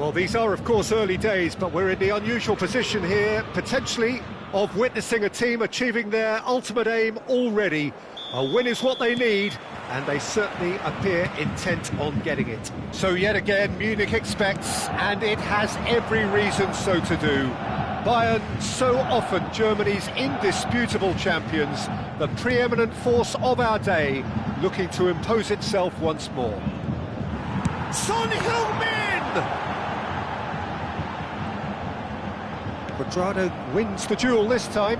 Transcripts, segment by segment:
Well, these are, of course, early days, but we're in the unusual position here, potentially, of witnessing a team achieving their ultimate aim already. A win is what they need, and they certainly appear intent on getting it. So yet again, Munich expects, and it has every reason so to do. Bayern, so often Germany's indisputable champions, the preeminent force of our day, looking to impose itself once more. Son Heung-min! Quadrado wins the duel this time.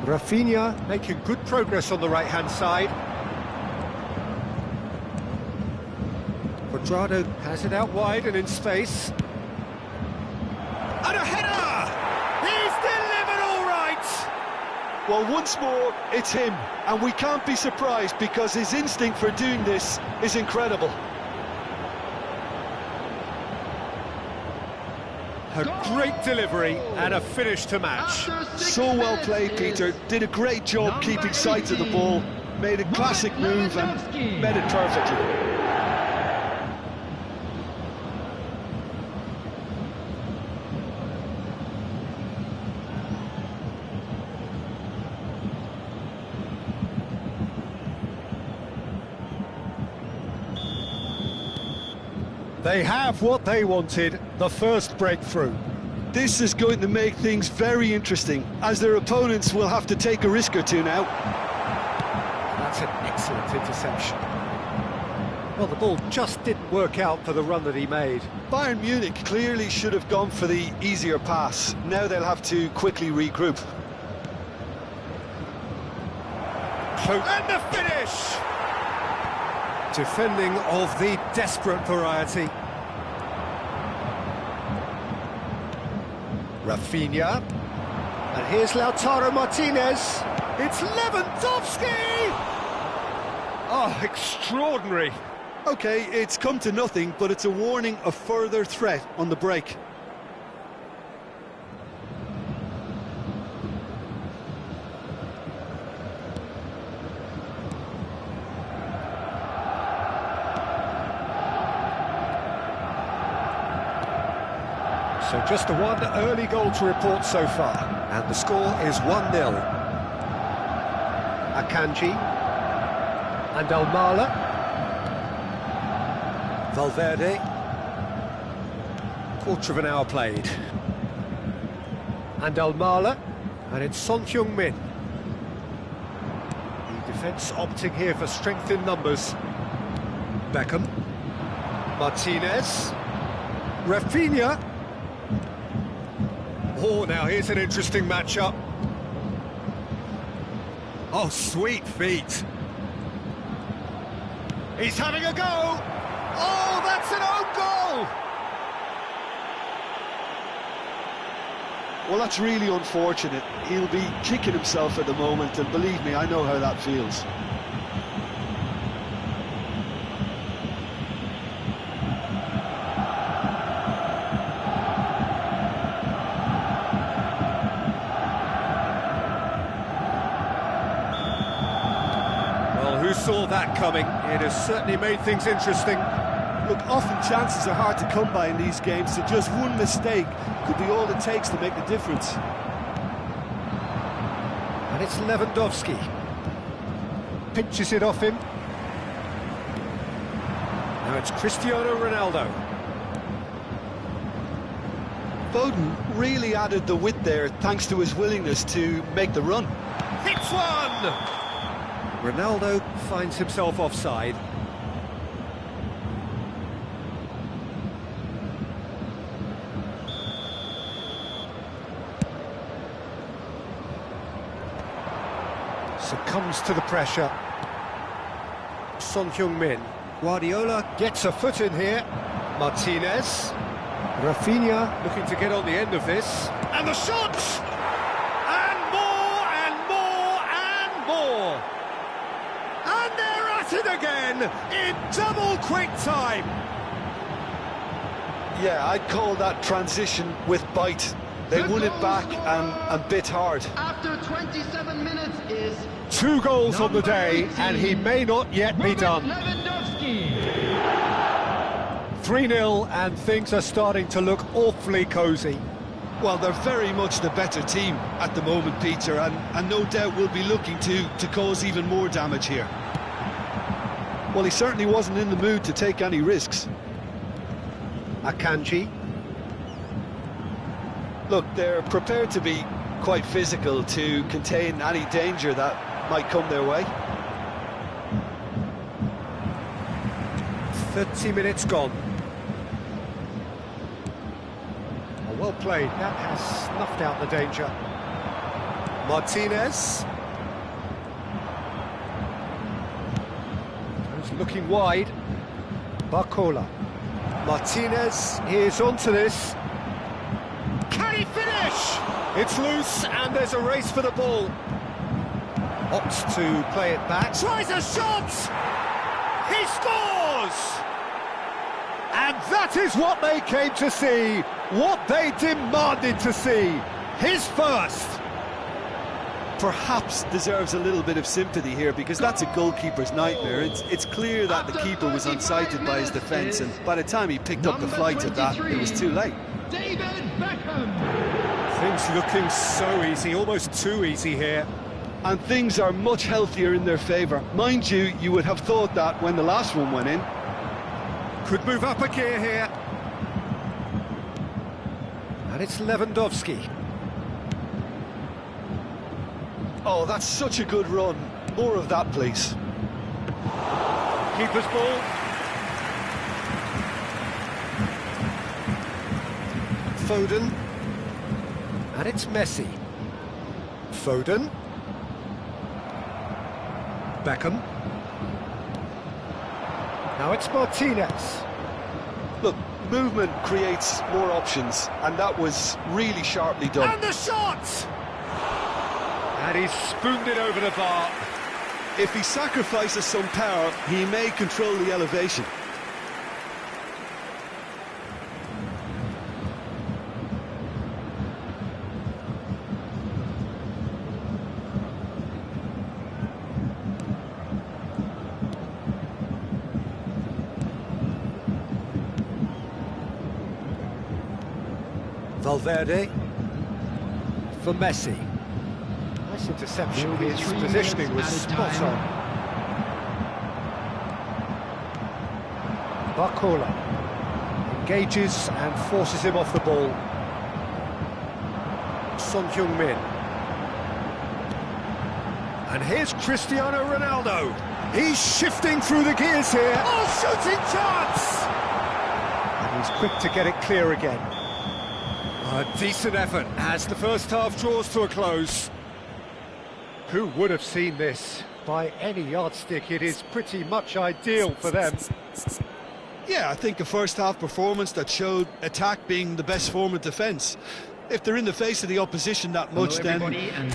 Rafinha making good progress on the right-hand side. Quadrado has it out wide and in space. And a header! He's delivered all right! Well, once more, it's him. And we can't be surprised because his instinct for doing this is incredible. A great delivery and a finish to match. So well played, Peter. Did a great job keeping sight of the ball. Made a classic move and met it perfectly. They have what they wanted, the first breakthrough. This is going to make things very interesting, as their opponents will have to take a risk or two now. That's an excellent interception. Well, the ball just didn't work out for the run that he made. Bayern Munich clearly should have gone for the easier pass. Now they'll have to quickly regroup. And the finish! Defending of the desperate variety. Rafinha. And here's Lautaro Martinez. It's Lewandowski! Oh, extraordinary. OK, it's come to nothing, but it's a warning of further threat on the break. So just one early goal to report so far, and the score is 1-0. Akanji and Almala, Valverde, quarter of an hour played, and Almala, and it's Son Heung-min. The defence opting here for strength in numbers. Beckham, Martinez, Rafinha. Oh, now here's an interesting matchup. Oh, sweet feet. He's having a go. Oh, that's an own goal. Well, that's really unfortunate. He'll be kicking himself at the moment, and believe me, I know how that feels. Who saw that coming? It has certainly made things interesting. Look, often chances are hard to come by in these games, so just one mistake could be all it takes to make the difference. And it's Lewandowski. Pinches it off him. Now it's Cristiano Ronaldo. Foden really added the width there thanks to his willingness to make the run. Hits one! Ronaldo finds himself offside. Succumbs to the pressure. Son Heung-min. Guardiola gets a foot in here. Martinez. Rafinha looking to get on the end of this. And the shot! And more, and more, and more! And they're at it again, in double quick time. Yeah, I'd call that transition with bite. They won it back and bit hard. After 27 minutes is... 2 goals on the day, and he may not yet be done. 3 3-0, and things are starting to look awfully cosy. Well, they're very much the better team at the moment, Peter, and no doubt will be looking to cause even more damage here. Well, he certainly wasn't in the mood to take any risks. Akanji. Look, they're prepared to be quite physical to contain any danger that might come their way. 30 minutes gone. Oh, well played, that has snuffed out the danger. Martinez. He's looking wide. Barcola. Martinez is onto this. Can he finish? It's loose and there's a race for the ball. Opts to play it back. Tries a shot! He scores! And that is what they came to see, what they demanded to see. His first. Perhaps deserves a little bit of sympathy here, because that's a goalkeeper's nightmare. It's clear that the keeper was unsighted by his defence, and by the time he picked up the flight of that, it was too late. David Beckham. Things looking so easy, almost too easy here. And things are much healthier in their favour. Mind you, you would have thought that when the last one went in. Could move up a gear here. And it's Lewandowski. Oh, that's such a good run. More of that, please. Keeper's ball. Foden. And it's Messi. Foden. Beckham. Now it's Martinez. Look, movement creates more options, and that was really sharply done. And the shot! And he's spooned it over the bar. If he sacrifices some power, he may control the elevation. Valverde for Messi. Nice interception, his positioning was spot on. Barcola engages and forces him off the ball. Son Heung-min. And here's Cristiano Ronaldo. He's shifting through the gears here. Oh, shooting chance! And he's quick to get it clear again. A decent effort as the first half draws to a close. Who would have seen this? By any yardstick, it is pretty much ideal for them. Yeah, I think a first-half performance that showed attack being the best form of defence. If they're in the face of the opposition that much, then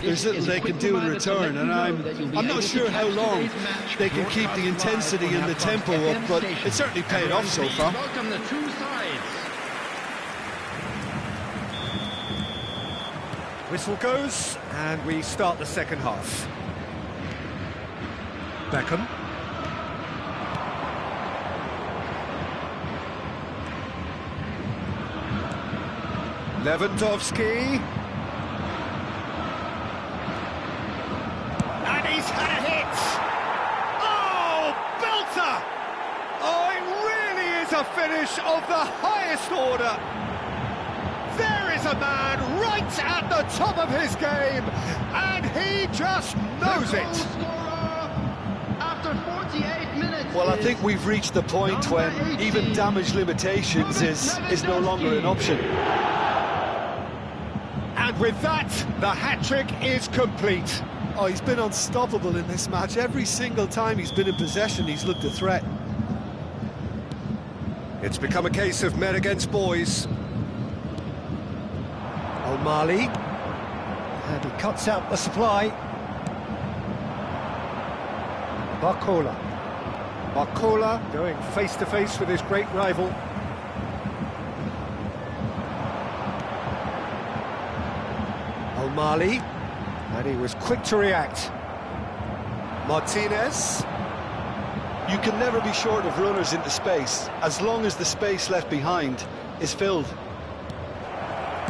there's little they can do in return, and I'm not sure how long they can keep the intensity and the tempo up, but it certainly paid off so far. Welcome the two sides. Whistle goes, and we start the second half. Beckham. Lewandowski. And he's had a hit! Oh, belter! Oh, it really is a finish of the highest order! There is a man right at the top of his game, and he just knows The it. goal scorer after 48 minutes. Well, I think we've reached the point when even damage limitations is no longer an option. And with that, the hat-trick is complete. Oh, he's been unstoppable in this match. Every single time he's been in possession, he's looked a threat. It's become a case of men against boys. O'Malley, and he cuts out the supply. Barcola. Barcola going face-to-face with his great rival. O'Malley, and he was quick to react. Martinez. You can never be short of runners into space, as long as the space left behind is filled.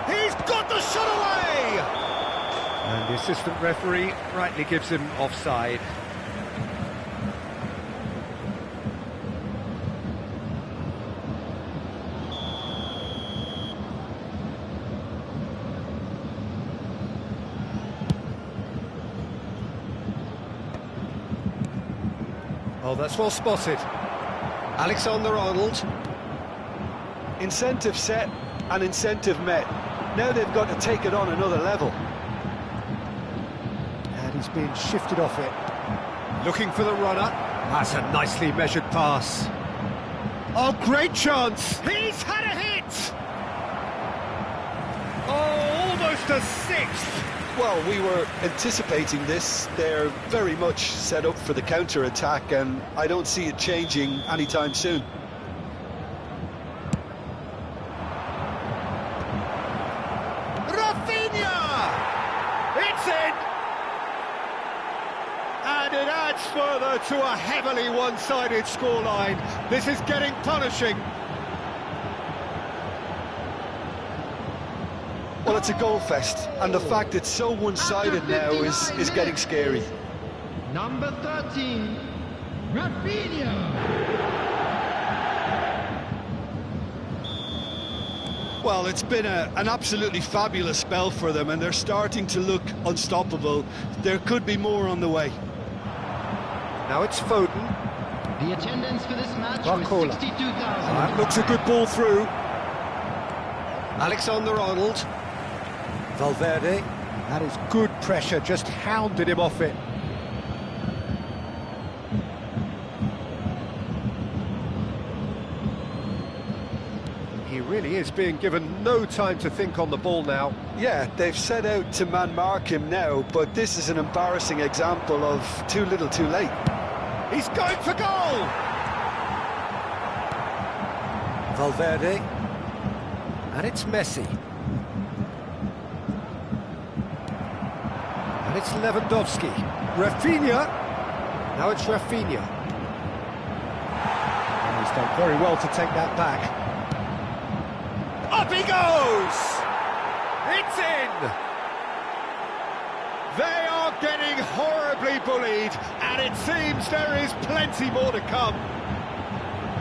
He's got the shot away! And the assistant referee rightly gives him offside. Oh, that's well spotted. Alexander-Arnold. Incentive set and incentive met. Now they've got to take it on another level. And he's being shifted off it. Looking for the runner. That's a nicely measured pass. Oh, great chance! He's had a hit! Oh, almost a sixth! Well, we were anticipating this. They're very much set up for the counter-attack, and I don't see it changing anytime soon. Rafinha! It's in! And it adds further to a heavily one-sided scoreline. This is getting punishing. Well, it's a goal fest, and the fact it's so one-sided now is getting scary. Number 13, Rafinha. Well, it's been an absolutely fabulous spell for them, and they're starting to look unstoppable. There could be more on the way. Now it's Foden. The attendance for this match Barcola. was 62,000. That looks a good ball through. Alexander-Arnold. Valverde. That is good pressure, just hounded him off it. He really is being given no time to think on the ball now. Yeah, they've set out to man-mark him now, but this is an embarrassing example of too little too late. He's going for goal! Valverde. And it's Messi. And it's Lewandowski. Rafinha. Now it's Rafinha. And he's done very well to take that back. Up he goes! It's in! They are getting horribly bullied, and it seems there is plenty more to come.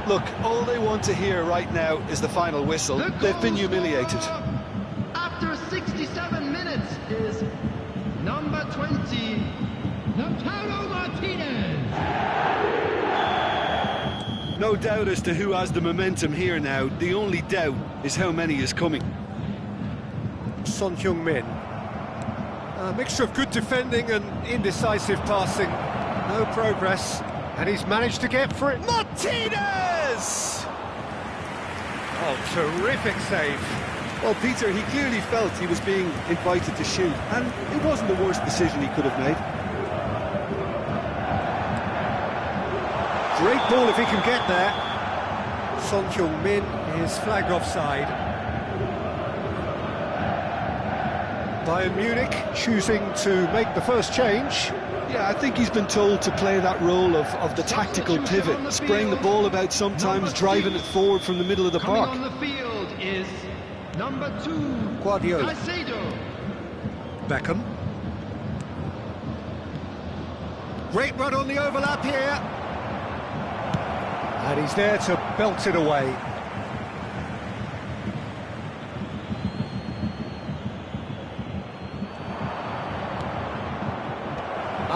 Look, all they want to hear right now is the final whistle. They've been humiliated. After 67 minutes is number 20, Lautaro Martinez. No doubt as to who has the momentum here now. The only doubt is how many is coming. Son Heung-min. A mixture of good defending and indecisive passing. No progress. And he's managed to get for it. Martinez! Oh, terrific save. Well, Peter, he clearly felt he was being invited to shoot, and it wasn't the worst decision he could have made. Great ball if he can get there. Son Heung-min is flagged offside. Bayern Munich choosing to make the first change. Yeah, I think he's been told to play that role of the tactical pivot, spraying the ball about sometimes, driving it forward from the middle of the park. Coming on the field is number 2, Guardiola. Caicedo. Beckham. Great run on the overlap here. And he's there to belt it away.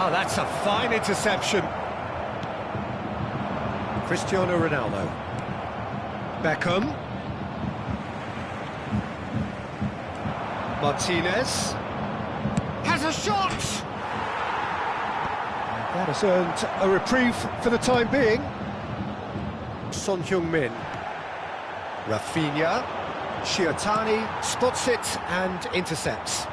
Oh, that's a fine interception. Cristiano Ronaldo. Beckham. Martinez. Has a shot! And that has earned a reprieve for the time being. Son Heung-min. Rafinha. Shiotani spots it and intercepts.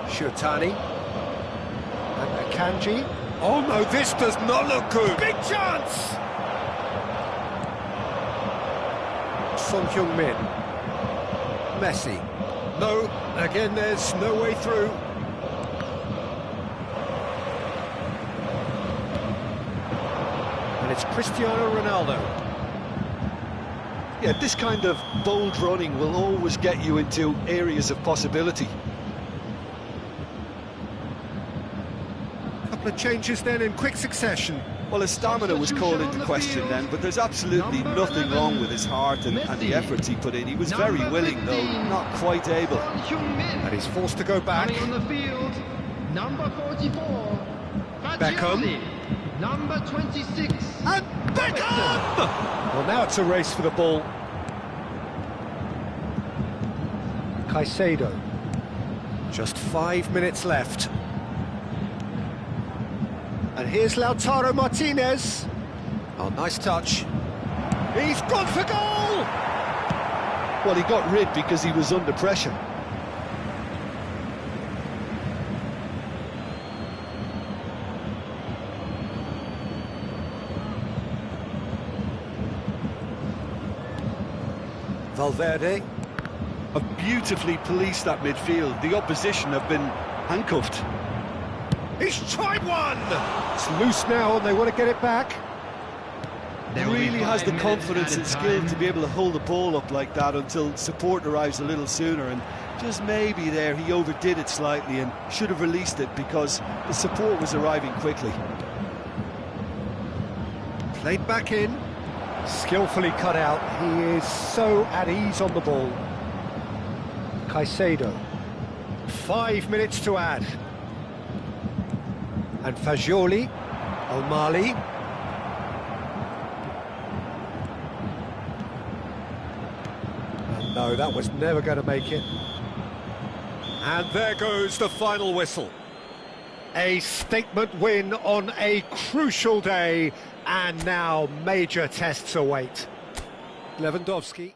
Shiotani. And Akanji. Oh no, this does not look good. Big chance! Son Heung-min. Messi. No, again, there's no way through. And it's Cristiano Ronaldo. Yeah, this kind of bold running will always get you into areas of possibility. Couple of changes then in quick succession. Well, his stamina was called into question then, but there's absolutely nothing wrong with his heart and the efforts he put in. He was very willing, though not quite able. And he's forced to go back. Coming on the field, number 44, Beckham. number 26. And Beckham! Well, now it's a race for the ball. Caicedo. Just 5 minutes left. And here's Lautaro Martinez. Oh, nice touch. He's gone for goal! Well, he got rid because he was under pressure. Valverde. Have beautifully policed that midfield. The opposition have been handcuffed. He's tried one! It's loose now and they want to get it back. He really has the confidence and skill to be able to hold the ball up like that until support arrives a little sooner, and just maybe there he overdid it slightly and should have released it because the support was arriving quickly. Played back in, skillfully cut out. He is so at ease on the ball. Caicedo. 5 minutes to add. And Fagioli, O'Malley. And no, that was never going to make it. And there goes the final whistle. A statement win on a crucial day, and now major tests await. Lewandowski.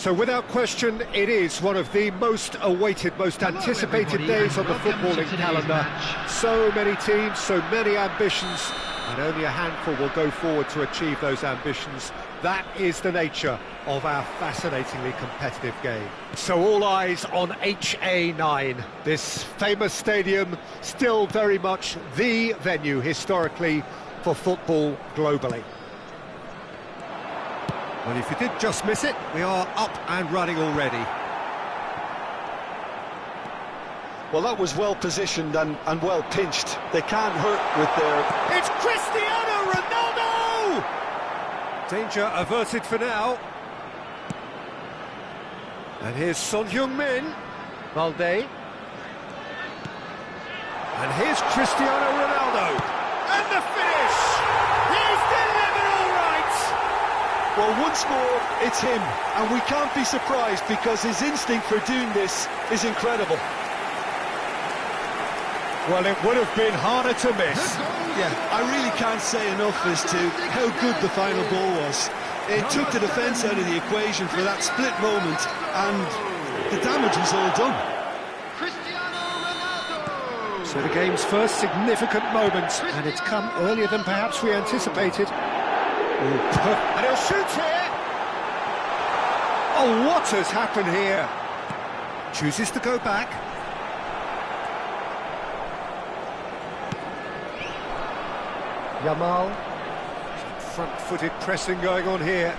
So without question, it is one of the most awaited, most anticipated days on the footballing calendar. So many teams, so many ambitions, and only a handful will go forward to achieve those ambitions. That is the nature of our fascinatingly competitive game. So all eyes on HA9, this famous stadium, still very much the venue historically for football globally. Well, if you did just miss it, we are up and running already. Well, that was well positioned and well pinched. They can't hurt with their... It's Cristiano Ronaldo! Danger averted for now. And here's Son Heung-min. Valde. And here's Cristiano Ronaldo. And the finish! He's delivered all right! Well, once more, it's him. And we can't be surprised because his instinct for doing this is incredible. Well, it would have been harder to miss. Yeah, I really can't say enough as to how good the final ball was. It took the defence out of the equation for that split moment, and the damage was all done. So the game's first significant moment, and it's come earlier than perhaps we anticipated. And he'll shoot here! Oh, what has happened here? Chooses to go back. Yamal. Front-footed pressing going on here.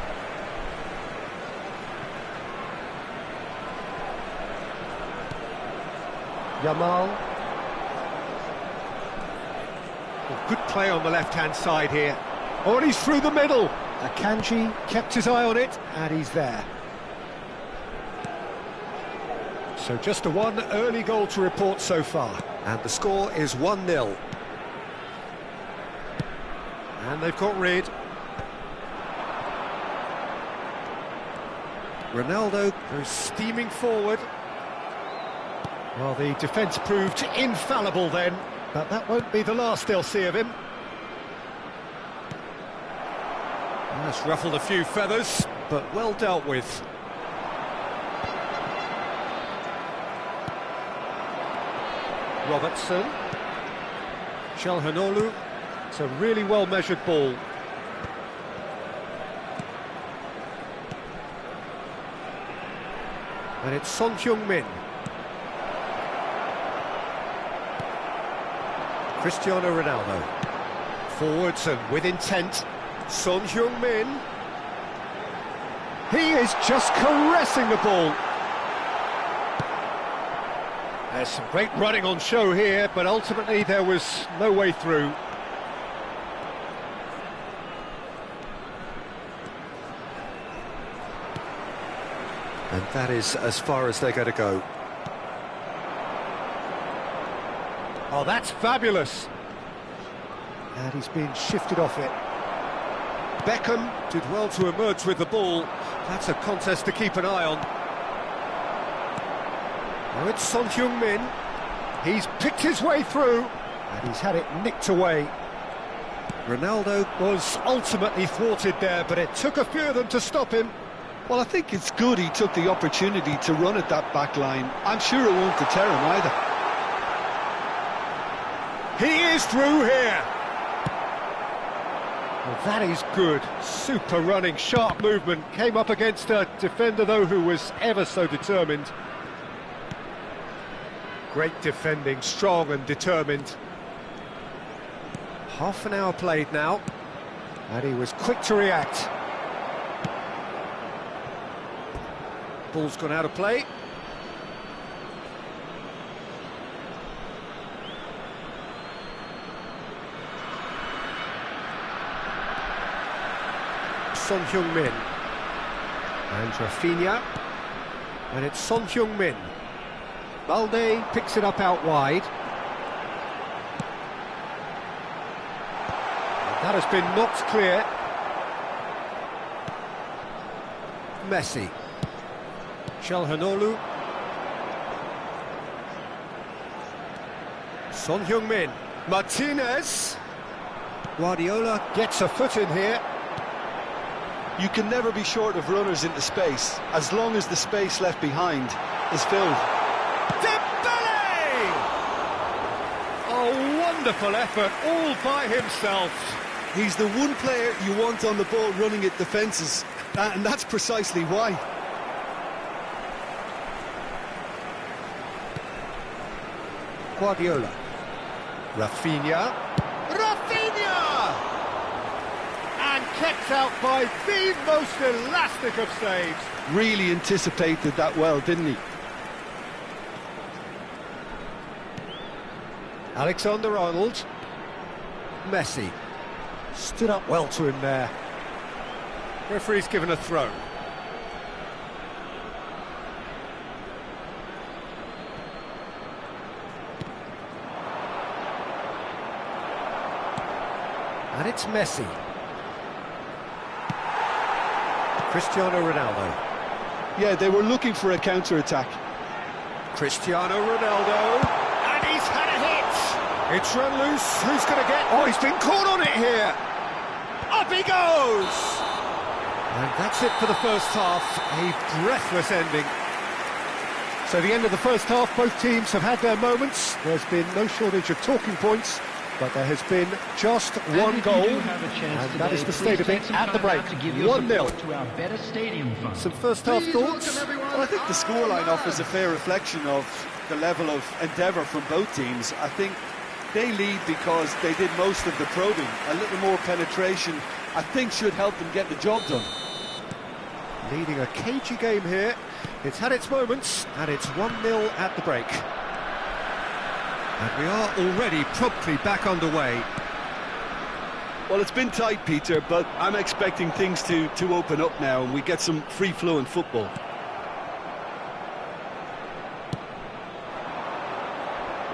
Yamal. Well, good play on the left-hand side here. Oh, and he's through the middle. Akanji kept his eye on it, and he's there. So just the one early goal to report so far. And the score is 1-0. And they've got rid. Ronaldo goes steaming forward. Well, the defence proved infallible then, but that won't be the last they'll see of him. That's ruffled a few feathers, but well dealt with. Robertson. Calhanoglu. It's a really well-measured ball. And it's Son Heung-min. Cristiano Ronaldo. Forwards and with intent. Son Heung-min. He is just caressing the ball. There's some great running on show here, but ultimately there was no way through. And that is as far as they're going to go. Oh, that's fabulous. And he's been shifted off it. Beckham did well to emerge with the ball. That's a contest to keep an eye on. Now it's Son Heung-min. He's picked his way through, and he's had it nicked away. Ronaldo was ultimately thwarted there, but it took a few of them to stop him. Well, I think it's good he took the opportunity to run at that back line. I'm sure it won't deter him either. He is through here. Well, that is good. Super running, sharp movement. Came up against a defender, though, who was ever so determined. Great defending, strong and determined. Half an hour played now, and he was quick to react. Ball's gone out of play. Son Heung-min. And Rafinha. And it's Son Heung-min. Valde picks it up out wide. And that has been knocked clear. Messi. Calhanoglu. Son Heung-min. Martinez. Guardiola gets a foot in here. You can never be short of runners into space, as long as the space left behind is filled. Dembele! A wonderful effort, all by himself. He's the one player you want on the ball running at defences, and that's precisely why. Guardiola. Rafinha. And kept out by the most elastic of saves. Really anticipated that well, didn't he? Alexander-Arnold. Messi. Stood up well to him there. Referee's given a throw. And it's Messi. Cristiano Ronaldo. Yeah, they were looking for a counter-attack. Cristiano Ronaldo. And he's had a hit. It's run loose. Who's going to get... Oh, he's been caught on it here. Up he goes. And that's it for the first half. A breathless ending. So the end of the first half, both teams have had their moments. There's been no shortage of talking points. But there has been just one goal, and that is the state of it at the break. 1-0. Some first-half thoughts? Well, I think the scoreline offers a fair reflection of the level of endeavour from both teams. I think they lead because they did most of the probing. A little more penetration, I think, should help them get the job done. Leading a cagey game here. It's had its moments, and it's 1-0 at the break. And we are already promptly back underway. Well, it's been tight, Peter, but I'm expecting things to open up now and we get some free-flowing football.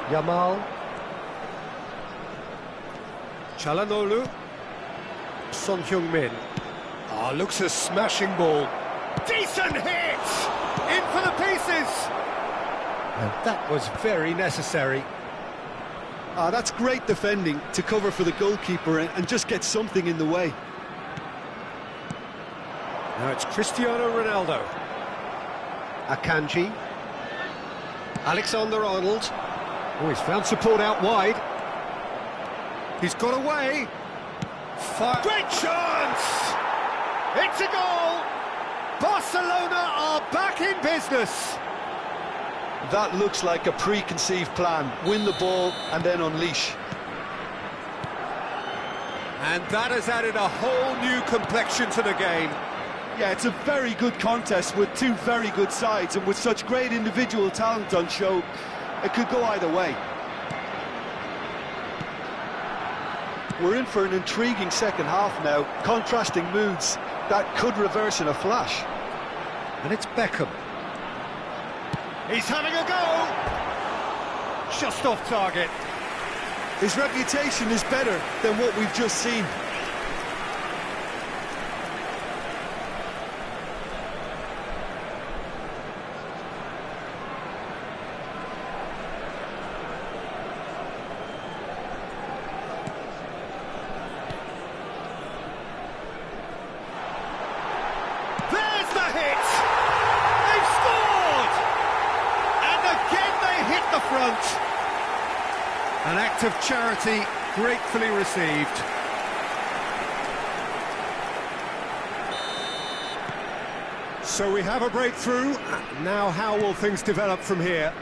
Yamal. Çalhanoğlu. Son Heung-min. Ah, looks a smashing ball. Decent hit! In for the pieces! And that was very necessary. That's great defending to cover for the goalkeeper and just get something in the way. Now it's Cristiano Ronaldo. Akanji. Alexander-Arnold. Oh, he's found support out wide. He's got away. Great chance! It's a goal! Barcelona are back in business. That looks like a preconceived plan. Win the ball and then unleash. And that has added a whole new complexion to the game. Yeah, it's a very good contest with two very good sides, and with such great individual talent on show, it could go either way. We're in for an intriguing second half now, contrasting moods that could reverse in a flash. And it's Beckham. He's having a go! Just off target. His reputation is better than what we've just seen. There's the hit! They've scored! And again they hit the front. An act of charity gratefully received. So we have a breakthrough. Now how will things develop from here?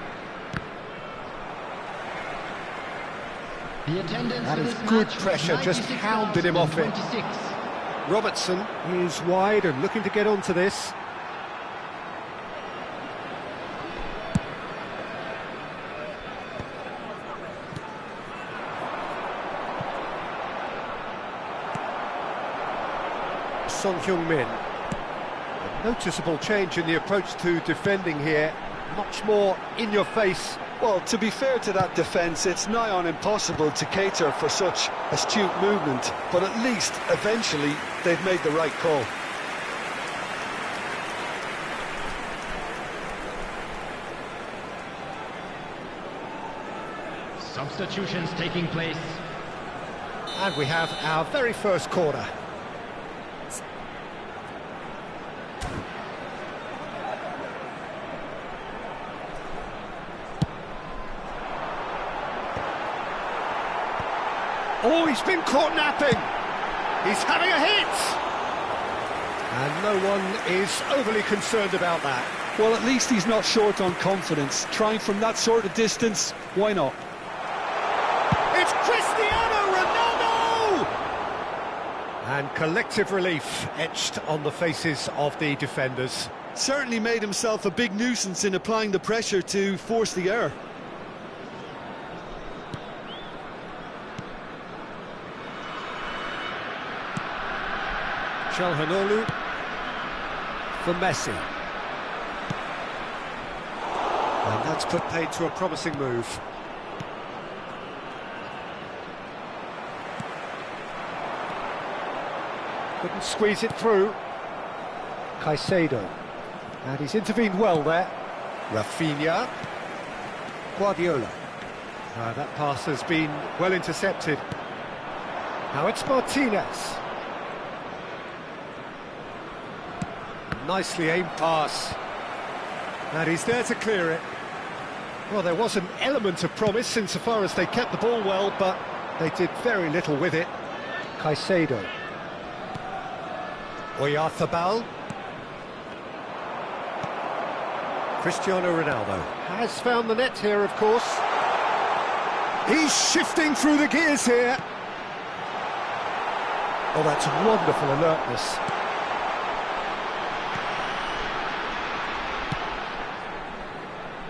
That is good pressure, just hounded him off it. Robertson is wide and looking to get onto this. Son Heung-min. A noticeable change in the approach to defending here. Much more in your face. Well, to be fair to that defence, it's nigh on impossible to cater for such astute movement, but at least, eventually, they've made the right call. Substitutions taking place. And we have our very first corner. Oh, he's been caught napping. He's having a hit. And no one is overly concerned about that. Well, at least he's not short on confidence. Trying from that sort of distance, why not? It's Cristiano Ronaldo! And collective relief etched on the faces of the defenders. Certainly made himself a big nuisance in applying the pressure to force the error. Calhanoglu for Messi. And that's put paid to a promising move. Couldn't squeeze it through. Caicedo. And he's intervened well there. Rafinha. Guardiola. That pass has been well intercepted. Now it's Martinez. Nicely aimed pass. And he's there to clear it. Well, there was an element of promise insofar as they kept the ball well, but they did very little with it. Caicedo. Oyarzabal. Cristiano Ronaldo has found the net here, of course. He's shifting through the gears here. Oh, that's wonderful alertness.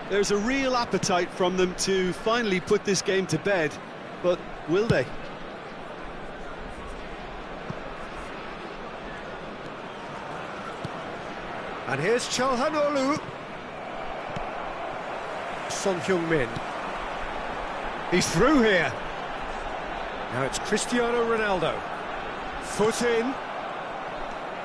There's a real appetite from them to finally put this game to bed, but will they? And here's Calhanoglu. Son Heung-min. He's through here. Now it's Cristiano Ronaldo. Foot in.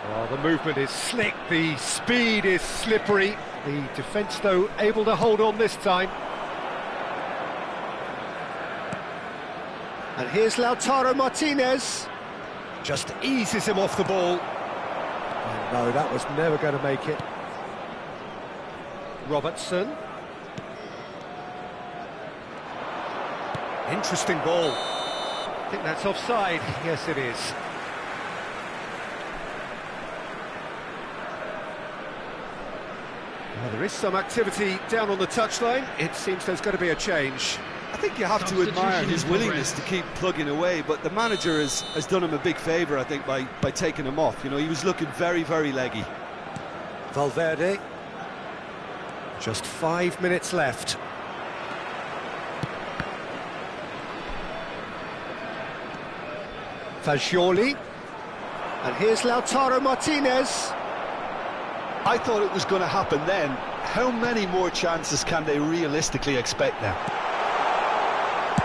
Oh, the movement is slick, the speed is slippery. The defence, though, able to hold on this time. And here's Lautaro Martinez. Just eases him off the ball. And no, that was never going to make it. Robertson. Interesting ball. I think that's offside. Yes, it is. Well, there is some activity down on the touchline. It seems there's going to be a change. I think you have to admire his willingness to keep plugging away, but the manager has done him a big favour, I think, by taking him off. You know, he was looking very, very leggy. Valverde. Just 5 minutes left. Fagioli. And here's Lautaro Martinez. I thought it was going to happen then. How many more chances can they realistically expect now?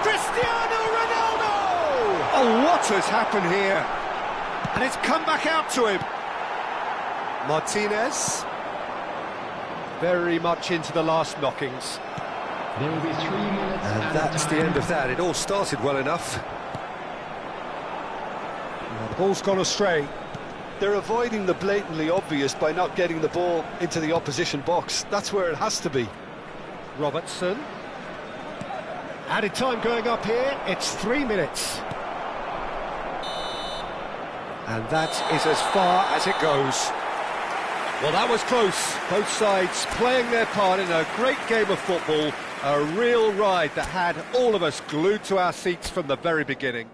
Cristiano Ronaldo! Oh, what has happened here? And it's come back out to him. Martinez. Very much into the last knockings. There will be 3 minutes. And that's the end of that. It all started well enough. Well, the ball's gone astray. They're avoiding the blatantly obvious by not getting the ball into the opposition box. That's where it has to be. Robertson. Added time going up here. It's 3 minutes. And that is as far as it goes. Well, that was close. Both sides playing their part in a great game of football. A real ride that had all of us glued to our seats from the very beginning.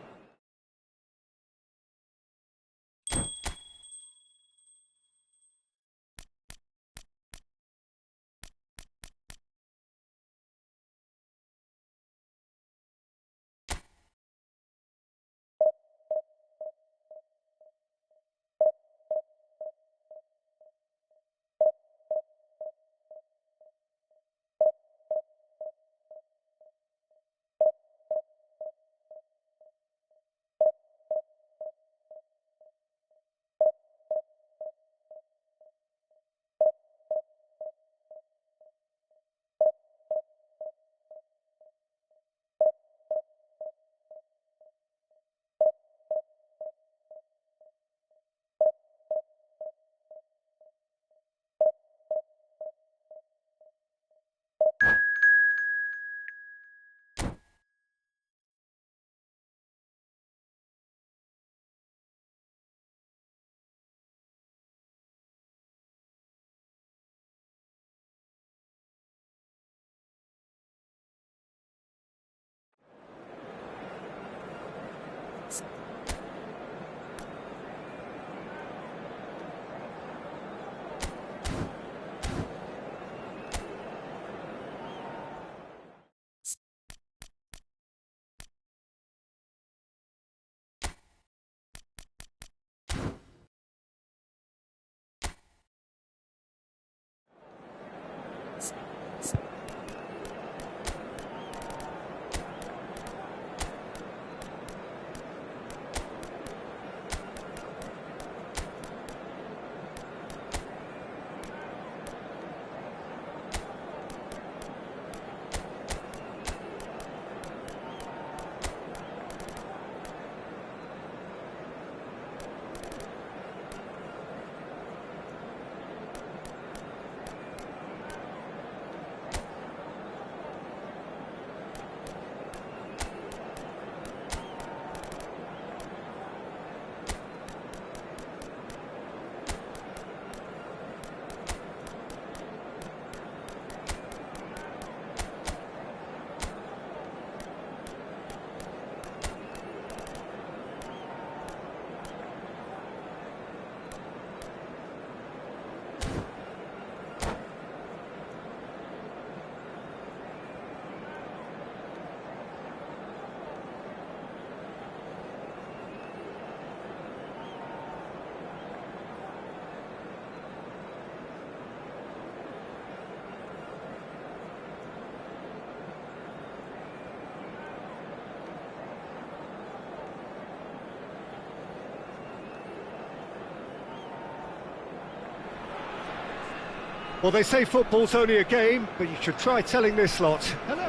Well, they say football's only a game, but you should try telling this lot.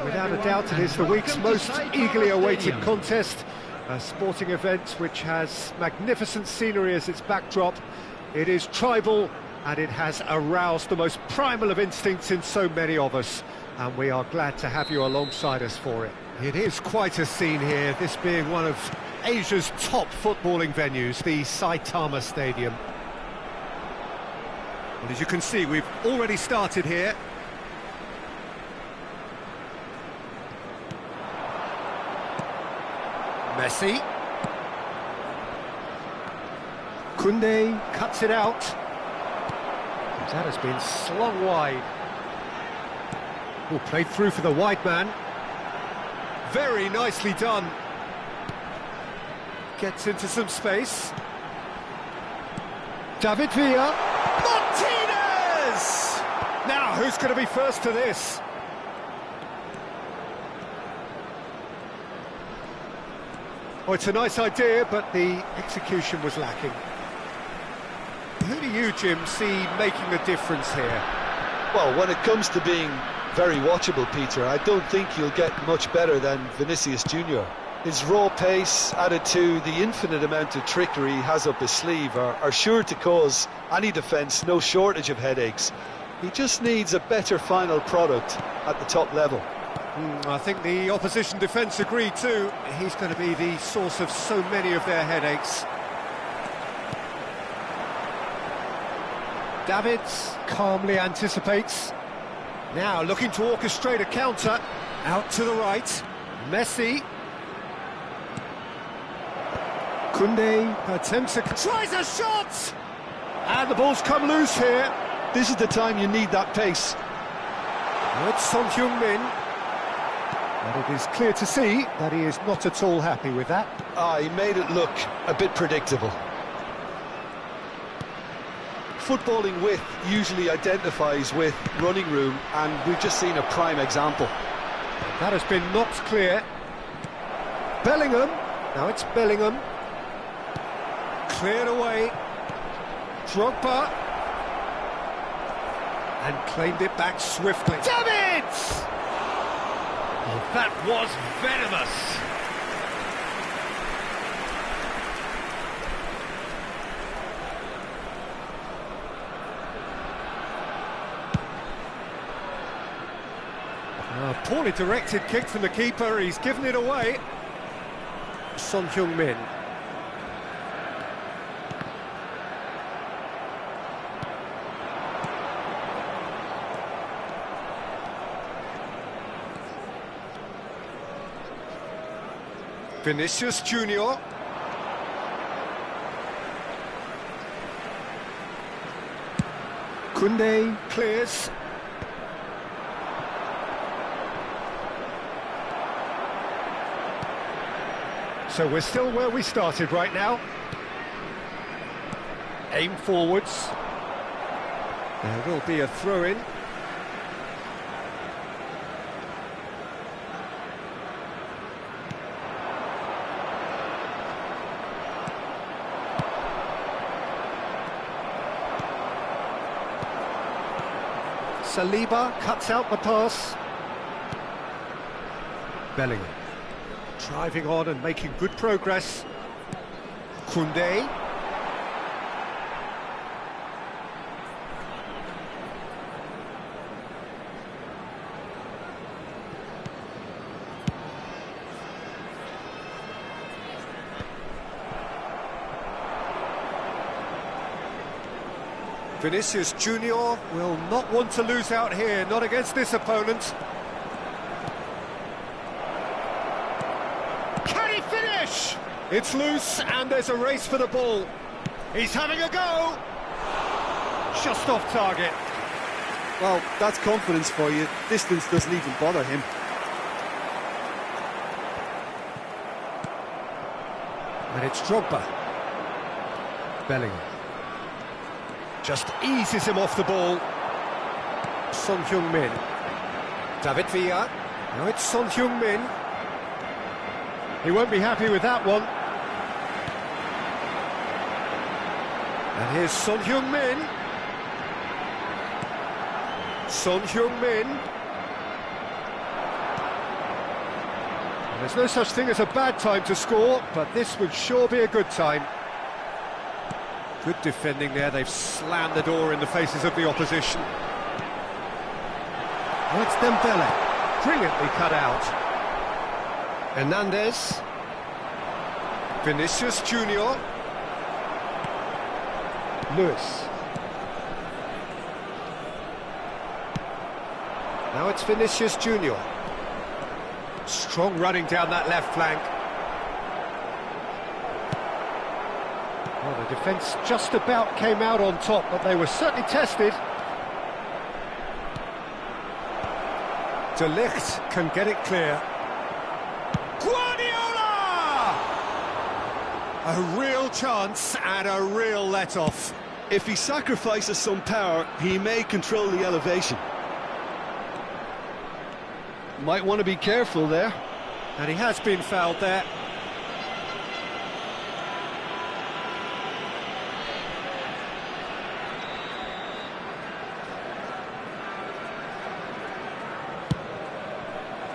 Without a doubt, it is the week's most eagerly awaited contest. A sporting event which has magnificent scenery as its backdrop. It is tribal, and it has aroused the most primal of instincts in so many of us. And we are glad to have you alongside us for it. It is quite a scene here, this being one of Asia's top footballing venues, the Saitama Stadium. Well, as you can see, we've already started here. Messi. Koundé cuts it out. That has been slung wide. Oh, played through for the wide man. Very nicely done. Gets into some space. David Villa. Martinez! Now, who's going to be first to this? Oh, it's a nice idea, but the execution was lacking. Who do you, Jim, see making a difference here? Well, when it comes to being very watchable, Peter, I don't think you'll get much better than Vinicius Junior. His raw pace, added to the infinite amount of trickery he has up his sleeve, are sure to cause any defence no shortage of headaches. He just needs a better final product at the top level. I think the opposition defence agree too. He's going to be the source of so many of their headaches. Davids calmly anticipates. Now looking to orchestrate a counter. Out to the right. Messi. Koundé attempts a... tries a shot! And the ball's come loose here. This is the time you need that pace. Now it's Son Heung-min. And it is clear to see that he is not at all happy with that. He made it look a bit predictable. Footballing width usually identifies with running room, and we've just seen a prime example. That has been knocked clear. Bellingham. Now it's Bellingham. Cleared away. Drogba. And claimed it back swiftly. Davids! Oh, that was venomous. A poorly directed kick from the keeper. He's given it away. Son Heung-min. Vinicius Junior. Koundé clears. So we're still where we started right now. Aim forwards. There will be a throw-in. Saliba cuts out the pass. Bellingham driving on and making good progress. Koundé. Vinicius Junior will not want to lose out here, not against this opponent. Can he finish? It's loose and there's a race for the ball. He's having a go. Just off target. Well, that's confidence for you. Distance doesn't even bother him. And it's Drogba. Bellingham. Just eases him off the ball. Son Heung-min. David Villa. Now it's Son Heung-min. He won't be happy with that one. And here's Son Heung-min. Son Heung-min. There's no such thing as a bad time to score, but this would sure be a good time. Good defending there, they've slammed the door in the faces of the opposition. Oh, it's Dembele, brilliantly cut out. Hernandez. Vinicius Junior. Lewis. Now it's Vinicius Junior. Strong running down that left flank. Well, the defence just about came out on top, but they were certainly tested. De Ligt can get it clear. Guardiola! A real chance and a real let-off. If he sacrifices some power, he may control the elevation. Might want to be careful there. And he has been fouled there.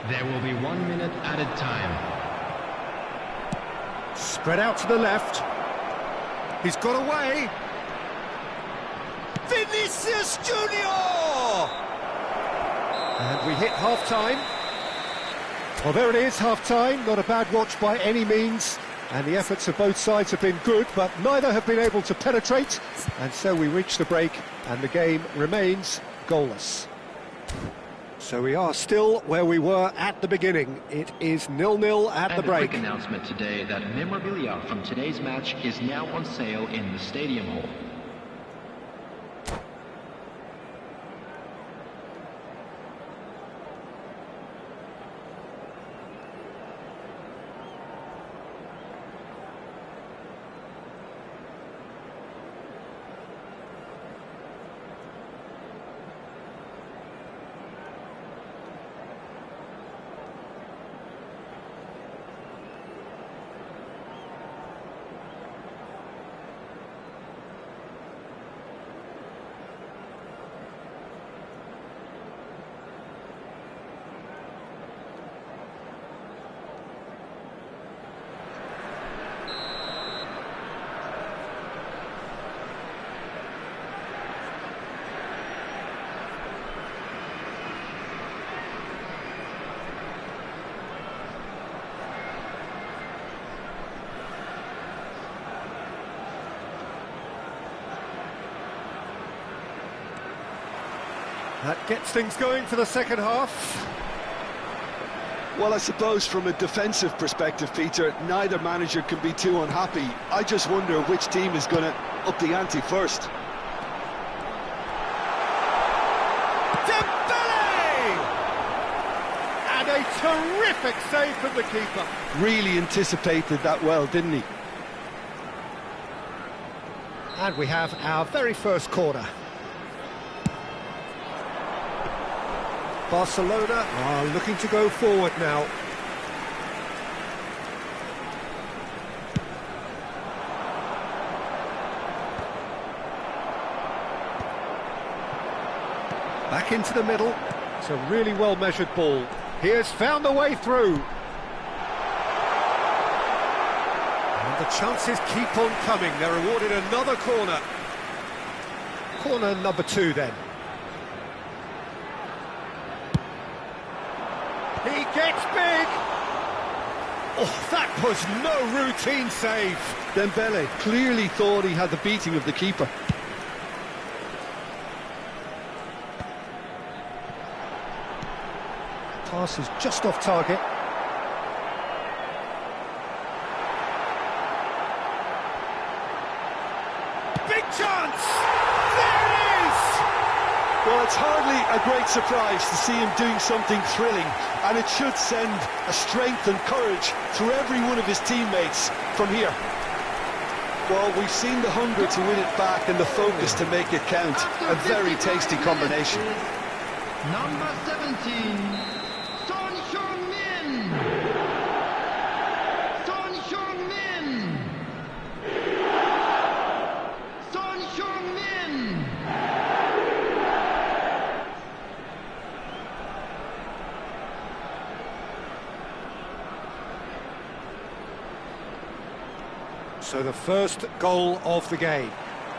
There will be 1 minute added time. Spread out to the left. He's got away. Vinicius Junior! And we hit half-time. Well, there it is, half-time. Not a bad watch by any means. And the efforts of both sides have been good, but neither have been able to penetrate. And so we reach the break, and the game remains goalless. So we are still where we were at the beginning. It is 0-0 at the break. And a quick announcement today that memorabilia from today's match is now on sale in the Stadium Hall. That gets things going for the second half. Well, I suppose from a defensive perspective, Peter, neither manager can be too unhappy. I just wonder which team is going to up the ante first. Dembele! And a terrific save from the keeper. Really anticipated that well, didn't he? And we have our very first corner. Barcelona are looking to go forward now. Back into the middle. It's a really well-measured ball. He has found the way through. And the chances keep on coming. They're awarded another corner. Corner number 2 then. He gets big! Oh, that was no routine save. Dembele clearly thought he had the beating of the keeper. Pass is just off target. Big chance! There it is! Well, it's hardly a great surprise to see him doing something thrilling, and it should send a strength and courage through every one of his teammates from here. Well, we've seen the hunger to win it back and the focus to make it count. A very tasty combination. Number 17, Son Heung-min. Son Heung-min. Son Heung-min. So the first goal of the game.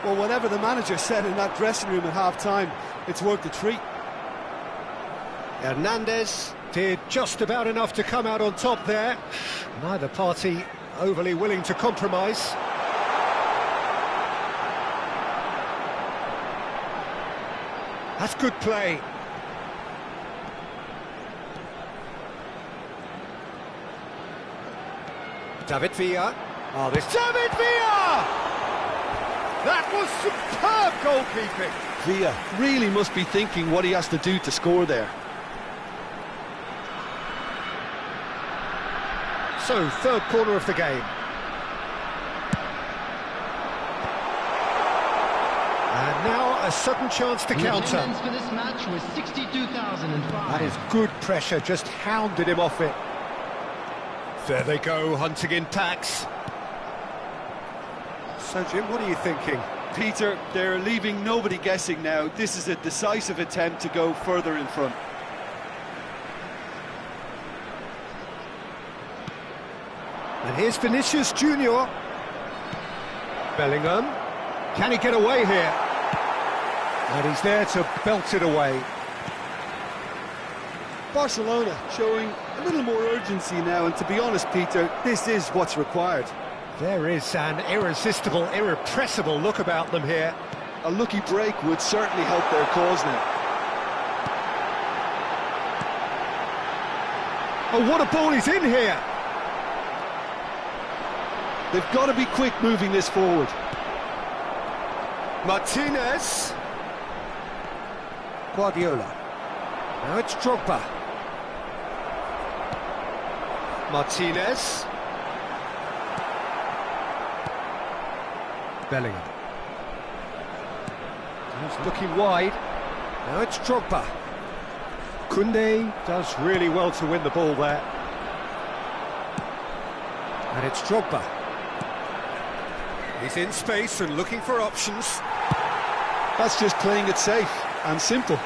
Well, whatever the manager said in that dressing room at half-time, it's worth the treat. Hernandez did just about enough to come out on top there. Neither party overly willing to compromise. That's good play. David Villa. Oh, this David Villa! That was superb goalkeeping. Villa really must be thinking what he has to do to score there. So, third corner of the game. And now a sudden chance to counter. Attendance for this match was 62,005. That is good pressure, just hounded him off it. There they go, hunting in packs. So, Jim, what are you thinking? Peter, they're leaving nobody guessing now. This is a decisive attempt to go further in front. And here's Vinicius Junior. Bellingham. Can he get away here? And he's there to belt it away. Barcelona showing a little more urgency now, and to be honest, Peter, this is what's required. There is an irresistible, irrepressible look about them here. A lucky break would certainly help their cause now. Oh, what a ball he's in here! They've got to be quick moving this forward. Martinez. Guardiola. Now it's Drogba. Martinez. Bellingham. He's looking wide. Now it's Drogba. Koundé does really well to win the ball there. And it's Drogba. He's in space and looking for options. That's just playing it safe and simple.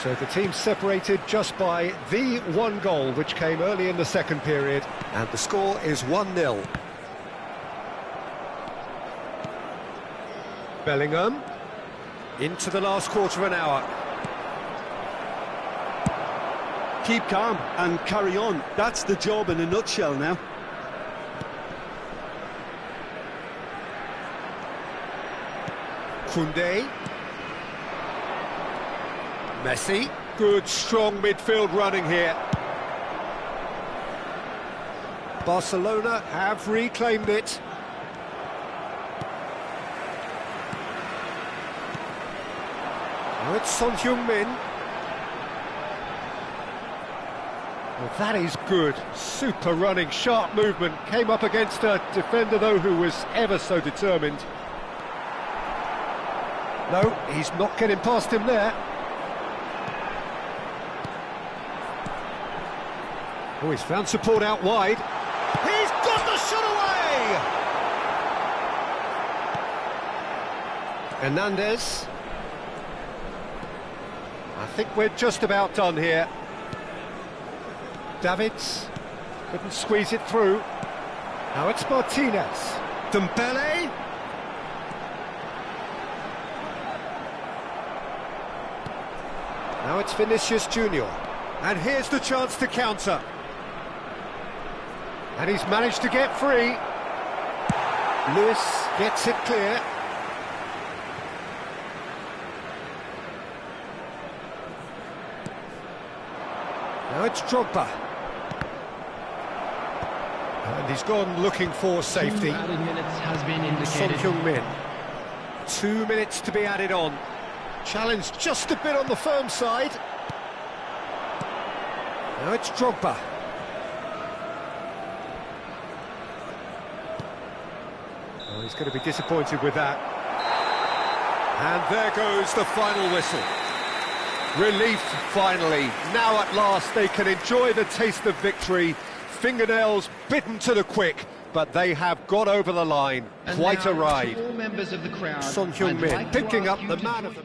So the team separated just by the one goal, which came early in the second period. And the score is 1-0. Bellingham into the last quarter of an hour. Keep calm and carry on. That's the job in a nutshell now. Koundé. Messi. Good, strong midfield running here. Barcelona have reclaimed it. Now it's Son Heung-min. Well, that is good. Super running, sharp movement. Came up against a defender, though, who was ever so determined. No, he's not getting past him there. Oh, he's found support out wide. He's got the shot away! Hernandez. I think we're just about done here. Davids couldn't squeeze it through. Now it's Martinez. Dembele. Now it's Vinicius Junior. And here's the chance to counter. And he's managed to get free. Lewis gets it clear. Now it's Drogba. And he's gone looking for safety. 2 added minutes has been Son indicated. Heung-min. 2 minutes to be added on. Challenge just a bit on the firm side. Now it's Drogba. Oh, he's going to be disappointed with that. And there goes the final whistle. Relief, finally. Now at last they can enjoy the taste of victory. Fingernails bitten to the quick, but they have got over the line. And Quite now, a ride. to all members of the crowd, Son Heung-min I'd like to picking ask up you the to man of the...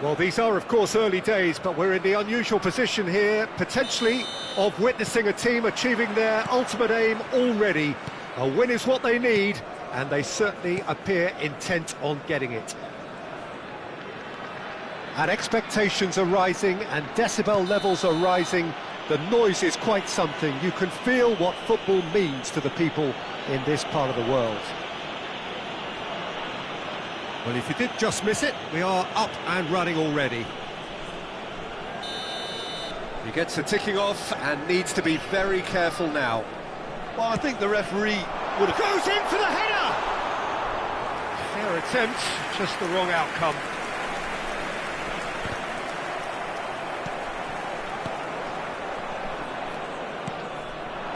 Well, these are, of course, early days, but we're in the unusual position here, potentially, of witnessing a team achieving their ultimate aim already. A win is what they need, and they certainly appear intent on getting it. And expectations are rising, and decibel levels are rising. The noise is quite something. You can feel what football means to the people in this part of the world. Well, if you did just miss it, we are up and running already. He gets the ticking off and needs to be very careful now. Well, I think the referee would have... Goes in for the header! Fair attempt, just the wrong outcome.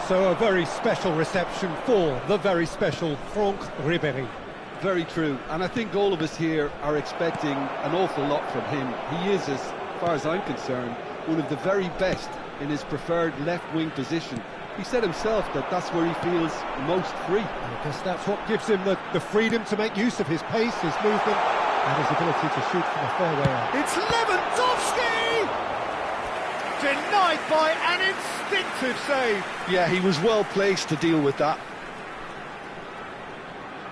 So a very special reception for the very special Franck Ribéry. Very true, and I think all of us here are expecting an awful lot from him. He is, as far as I'm concerned, one of the very best in his preferred left-wing position. He said himself that that's where he feels most free. I guess that's what gives him the freedom to make use of his pace, his movement, and his ability to shoot from a fair way out. It's Lewandowski! Denied by an instinctive save. Yeah, he was well placed to deal with that.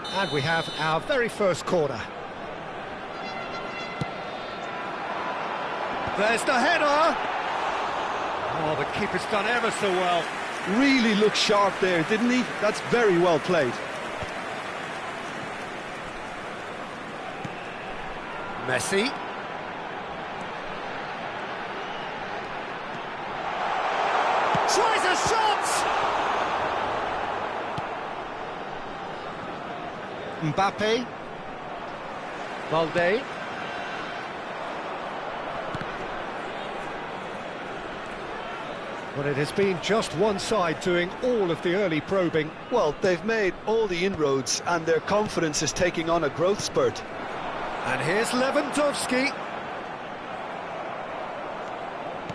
And we have our very first corner. There's the header! Oh, the keeper's done ever so well. Really looked sharp there, didn't he? That's very well played. Messi. Tries a shot! Mbappe. Valde. Well, it has been just one side doing all of the early probing. Well, they've made all the inroads and their confidence is taking on a growth spurt. And here's Lewandowski.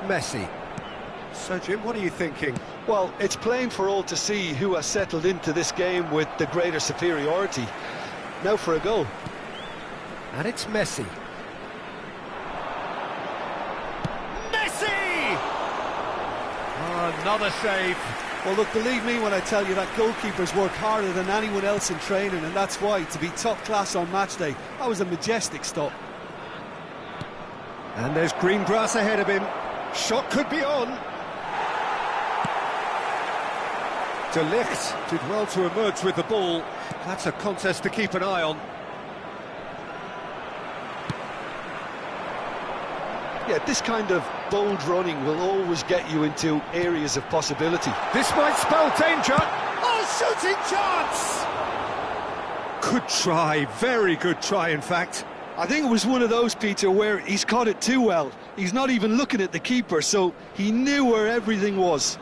Messi. So, Jim, what are you thinking? Well, it's plain for all to see who has settled into this game with the greater superiority. Now for a goal. And it's Messi. Messi! Oh, another save. Well, look, believe me when I tell you that goalkeepers work harder than anyone else in training, and that's why, to be top class on match day, that was a majestic stop. And there's green grass ahead of him. Shot could be on. De Ligt did well to emerge with the ball. That's a contest to keep an eye on. Yeah, this kind of bold running will always get you into areas of possibility. This might spell danger. Oh, shooting chance! Good try, very good try, in fact. I think it was one of those, Peter, where he's caught it too well. He's not even looking at the keeper, so he knew where everything was.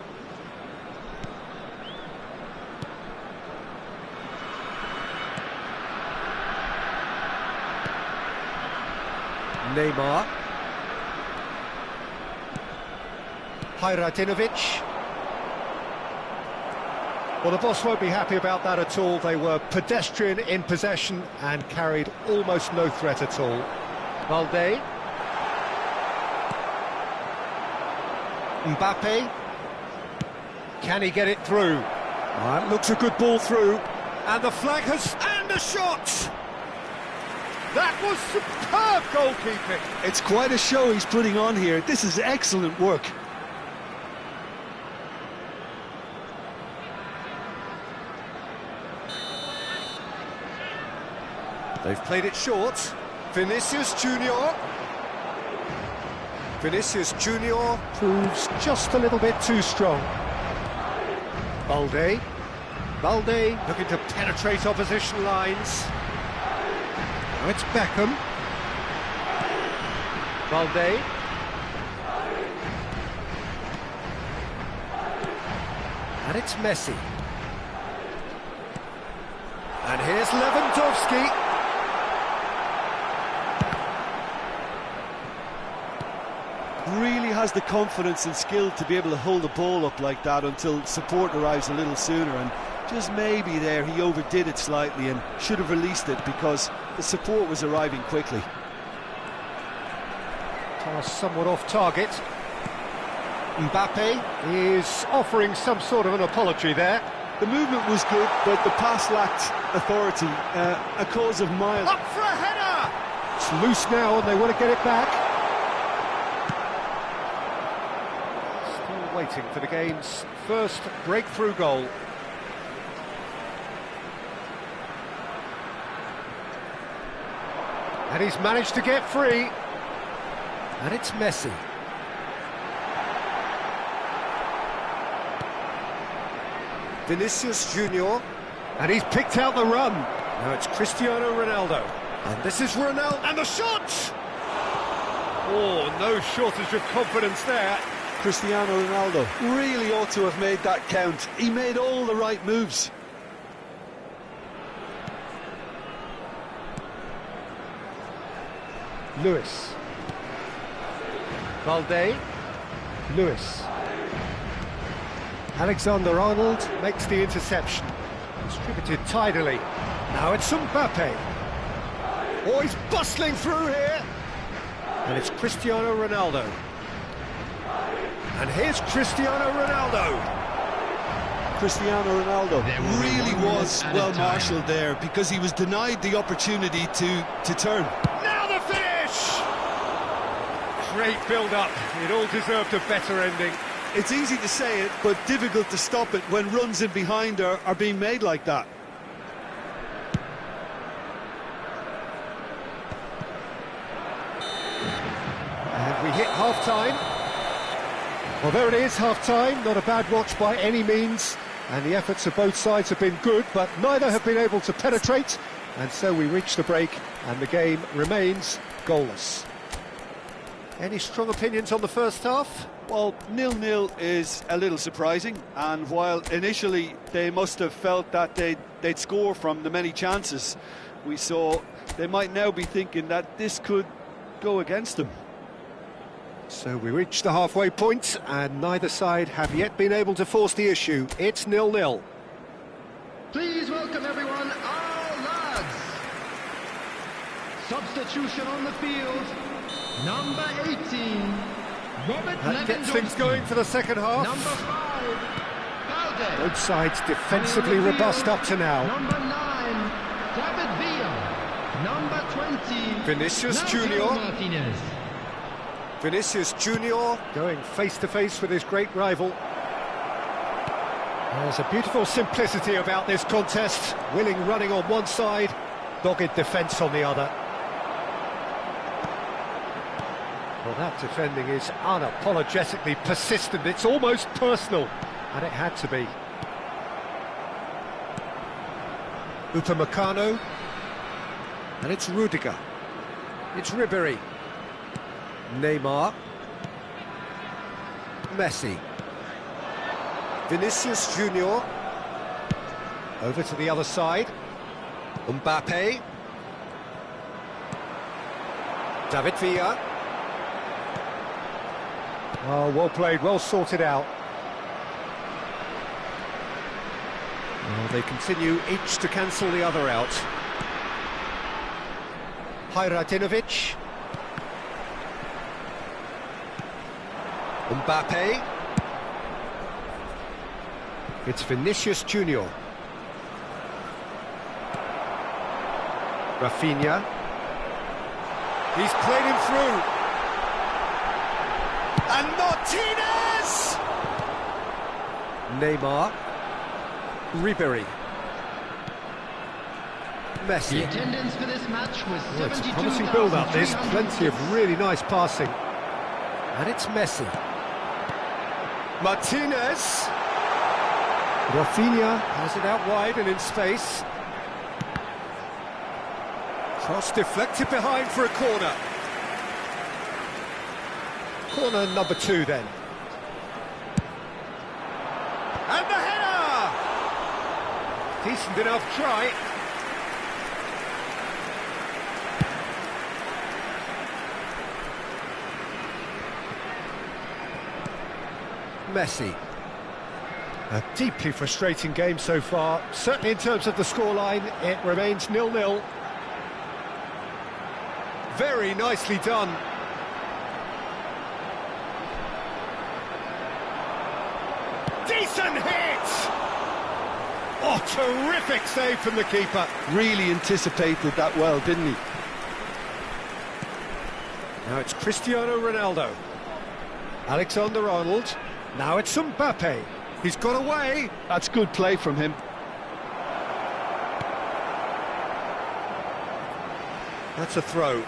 Neymar. Hajratinovic. Well, the boss won't be happy about that at all. They were pedestrian in possession and carried almost no threat at all. Valde. Mbappe. Can he get it through? That looks a good ball through. And the flag has... And a shot! That was superb goalkeeping. It's quite a show he's putting on here. This is excellent work. They've played it short. Vinicius Junior. Vinicius Junior proves just a little bit too strong. Valde. Valde looking to penetrate opposition lines. Now it's Beckham. Valde. And it's Messi. And here's Lewandowski. Really has the confidence and skill to be able to hold the ball up like that until support arrives a little sooner, and just maybe there he overdid it slightly and should have released it because the support was arriving quickly. Pass somewhat off target. Mbappe is offering some sort of an apology there. The movement was good, but the pass lacked authority, a cause of mile. Up for a header! It's loose now and they want to get it back. Still waiting for the game's first breakthrough goal. And he's managed to get free. And it's Messi. Vinicius Junior, and he's picked out the run. Now it's Cristiano Ronaldo, and this is Ronaldo, and the shot! Oh, no shortage of confidence there. Cristiano Ronaldo really ought to have made that count. He made all the right moves. Lewis. Valde. Lewis. Alexander-Arnold makes the interception. Distributed tidily. Now it's Mbappe. Oh, he's bustling through here. And it's Cristiano Ronaldo. And here's Cristiano Ronaldo. Cristiano Ronaldo really was well marshalled there because he was denied the opportunity to turn. Now the finish! Great build-up. It all deserved a better ending. It's easy to say it, but difficult to stop it when runs in behind are being made like that. And we hit half-time. Well, there it is, half-time. Not a bad watch by any means. And the efforts of both sides have been good, but neither have been able to penetrate. And so we reach the break, and the game remains goalless. Any strong opinions on the first half? Well, 0-0 is a little surprising, and while initially they must have felt that they'd score from the many chances we saw, they might now be thinking that this could go against them. So we reach the halfway point, and neither side have yet been able to force the issue. It's 0-0. Please welcome everyone, our lads. Substitution on the field, number 18. That gets things going for the second half. Number 5, Valde. Both sides defensively robust up to now. Number 9, David Villa. Number 20, Vinicius Lautaro Junior. Martinez. Vinicius Junior going face-to-face with his great rival. There's a beautiful simplicity about this contest. Willing running on one side, dogged defence on the other. Well, that defending is unapologetically persistent. It's almost personal, and it had to be. Upamecano, and it's Rudiger. It's Ribéry. Neymar. Messi. Vinicius Junior. Over to the other side. Mbappe. David Villa. Oh, well played, well sorted out. Well, they continue each to cancel the other out. Hajratinovic. Mbappe. It's Vinicius Junior. Rafinha. He's played him through. And Martinez! Neymar. Ribéry. Messi. The attendance for this match was Well, it's a promising build-up, this. Plenty of really nice passing. And it's Messi. Martinez. Rafinha has it out wide and in space. Cross deflected behind for a corner. Corner number 2 then. And the header! Decent enough try. Messi. A deeply frustrating game so far. Certainly in terms of the scoreline, it remains 0-0. Very nicely done. Decent hit! Oh, terrific save from the keeper. Really anticipated that well, didn't he? Now it's Cristiano Ronaldo. Alexander-Arnold. Now it's Mbappe. He's got away. That's good play from him. That's a throw.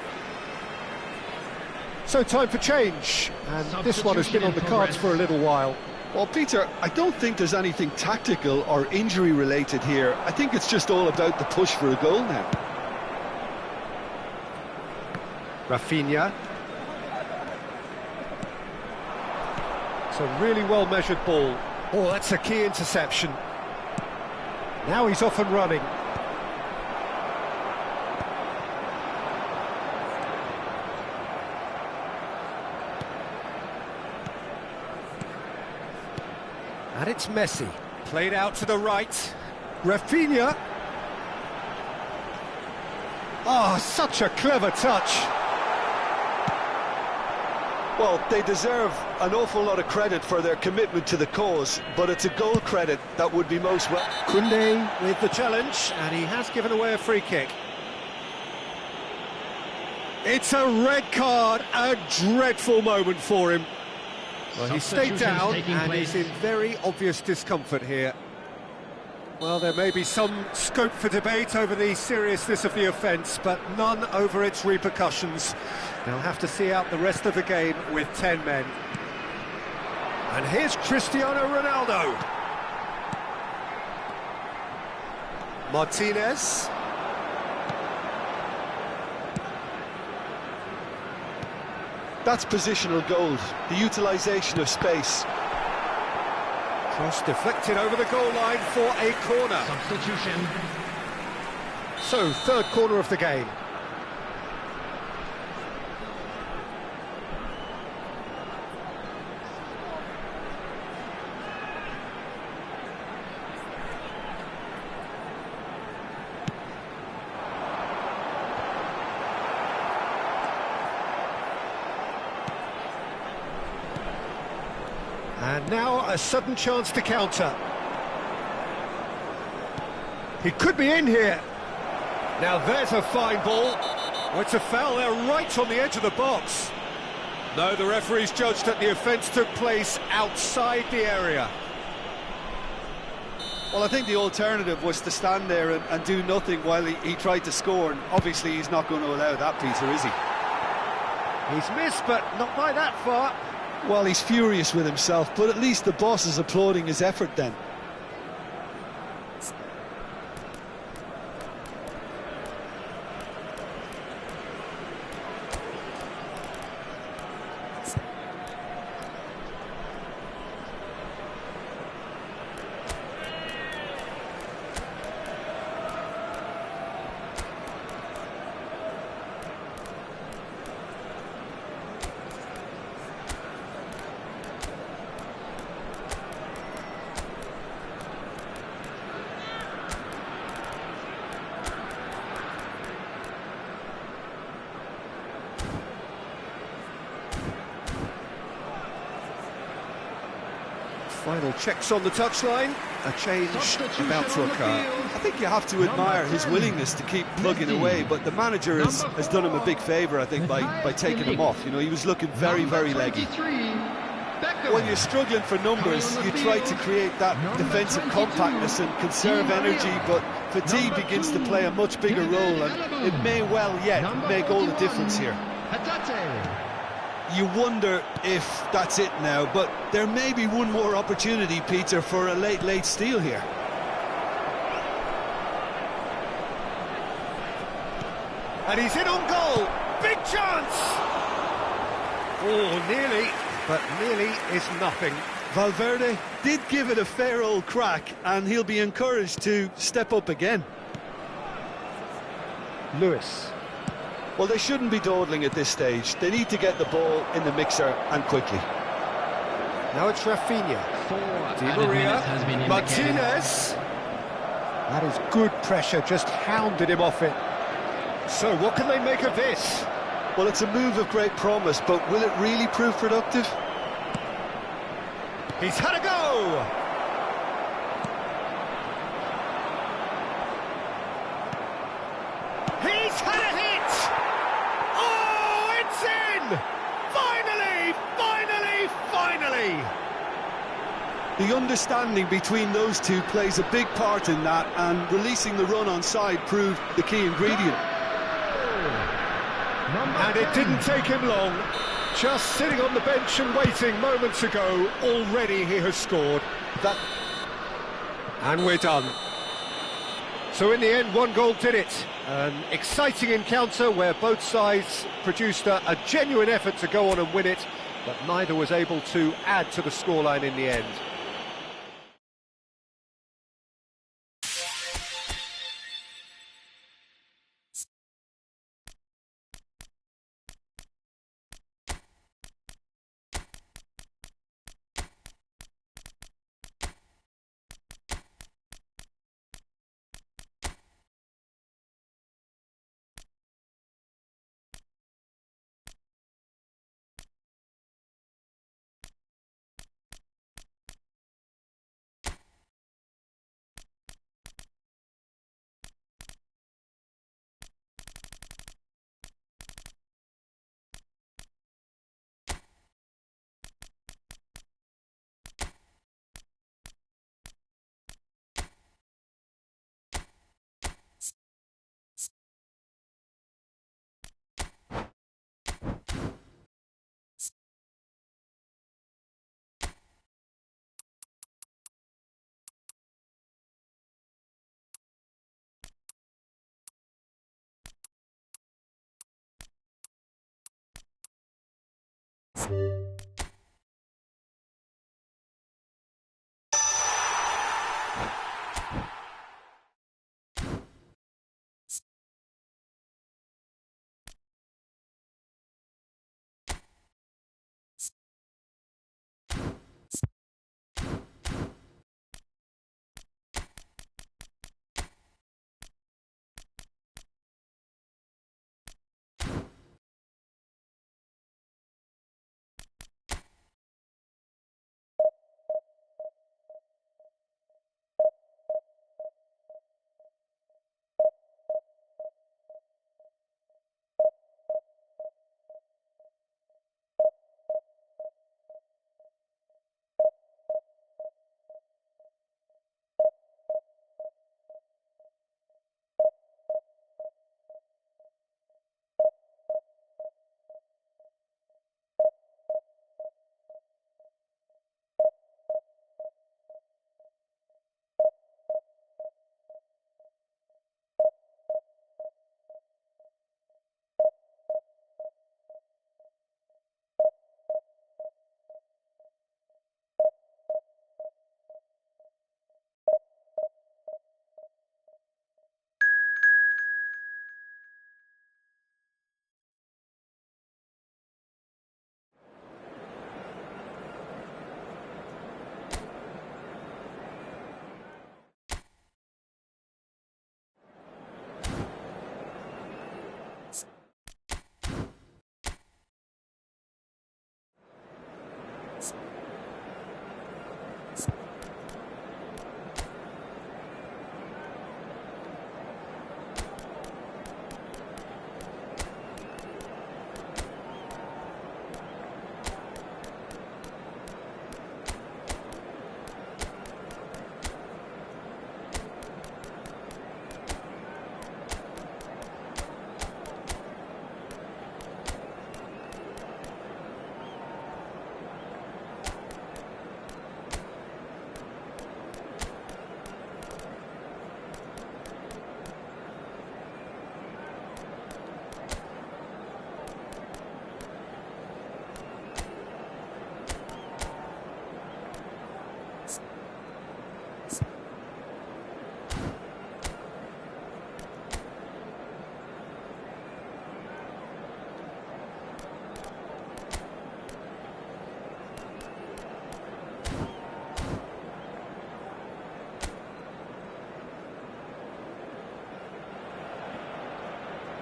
So time for change, and this one has been on the cards for a little while. Well, Peter, I don't think there's anything tactical or injury related here. I think it's just all about the push for a goal now. Rafinha. It's a really well-measured ball. Oh, that's a key interception. Now he's off and running. And it's Messi, played out to the right. Rafinha. Oh, such a clever touch. Well, they deserve an awful lot of credit for their commitment to the cause, but it's a goal credit that would be most well. Koundé with the challenge, and he has given away a free kick. It's a red card, a dreadful moment for him. Well, he stayed down and he's in very obvious discomfort here. Well, there may be some scope for debate over the seriousness of the offence, but none over its repercussions. They'll have to see out the rest of the game with 10 men. And here's Cristiano Ronaldo. Martinez. That's positional gold, the utilisation of space. Cross deflected over the goal line for a corner. Substitution. So, third corner of the game. And now a sudden chance to counter. He could be in here. Now there's a fine ball. Oh, it's a foul there right on the edge of the box. No, the referee's judged that the offence took place outside the area. Well, I think the alternative was to stand there and do nothing while he tried to score, and obviously he's not going to allow that, Peter, is he? He's missed, but not by that far. Well, he's furious with himself, but at least the boss is applauding his effort then. Final checks on the touchline. A change about to occur. I think you have to admire his willingness to keep plugging away, but the manager has done him a big favour, I think, by taking him off. You know, he was looking very, very leggy. When you're struggling for numbers, you try to create that defensive compactness and conserve energy, but fatigue begins to play a much bigger role, and it may well yet make all the difference here. You wonder if that's it now, but there may be one more opportunity, Peter, for a late steal here. And he's in on goal. Big chance! Oh, nearly, but nearly is nothing. Valverde did give it a fair old crack, and he'll be encouraged to step up again. Lewis. Well, they shouldn't be dawdling at this stage. They need to get the ball in the mixer, and quickly. Now it's Rafinha. Di Maria. Martinez. That is good pressure, just hounded him off it. So what can they make of this? Well, it's a move of great promise, but will it really prove productive? He's had a go! The understanding between those two plays a big part in that, and releasing the run on side proved the key ingredient. And it didn't take him long. Just sitting on the bench and waiting moments ago, already he has scored. And we're done. So in the end, one goal did it. An exciting encounter where both sides produced a genuine effort to go on and win it, but neither was able to add to the scoreline in the end.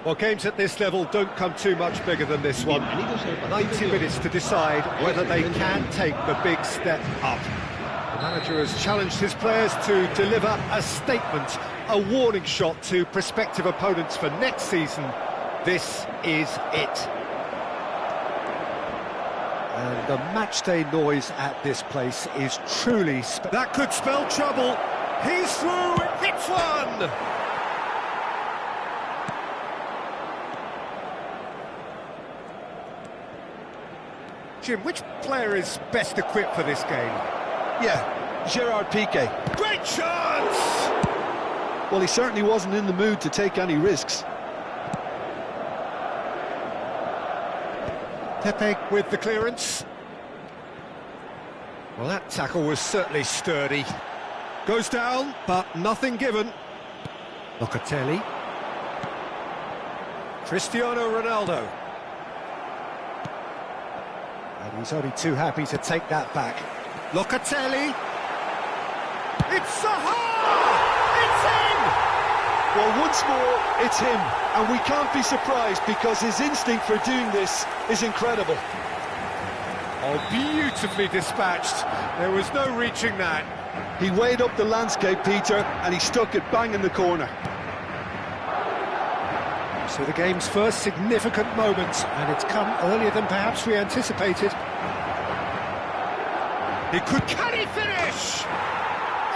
Well, games at this level don't come too much bigger than this one. 90 minutes to decide whether they can take the big step up. The manager has challenged his players to deliver a statement, a warning shot to prospective opponents for next season. This is it. And the matchday noise at this place is truly... That could spell trouble. He's through, hits one! Jim, which player is best equipped for this game? Yeah, Gerard Piqué. Great chance! Well, he certainly wasn't in the mood to take any risks. Pepe with the clearance. Well, that tackle was certainly sturdy. Goes down, but nothing given. Locatelli. Cristiano Ronaldo. And he's only too happy to take that back. Locatelli. It's Zaha! It's in! Well, once more, it's him. And we can't be surprised because his instinct for doing this is incredible. Oh, beautifully dispatched. There was no reaching that. He weighed up the landscape, Peter, and he stuck it bang in the corner. So the game's first significant moment, and it's come earlier than perhaps we anticipated. Can he finish?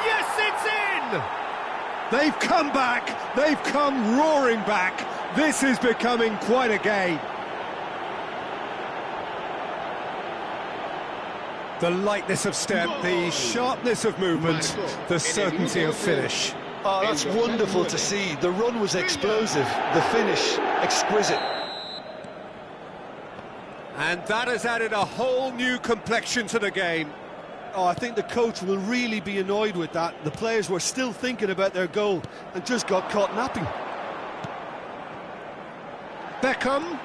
Yes, it's in! They've come back, they've come roaring back. This is becoming quite a game. The lightness of step, the sharpness of movement, the certainty of finish. Oh, that's wonderful to see. The run was explosive, the finish exquisite. And that has added a whole new complexion to the game. Oh, I think the coach will really be annoyed with that. The players were still thinking about their goal and just got caught napping. Beckham.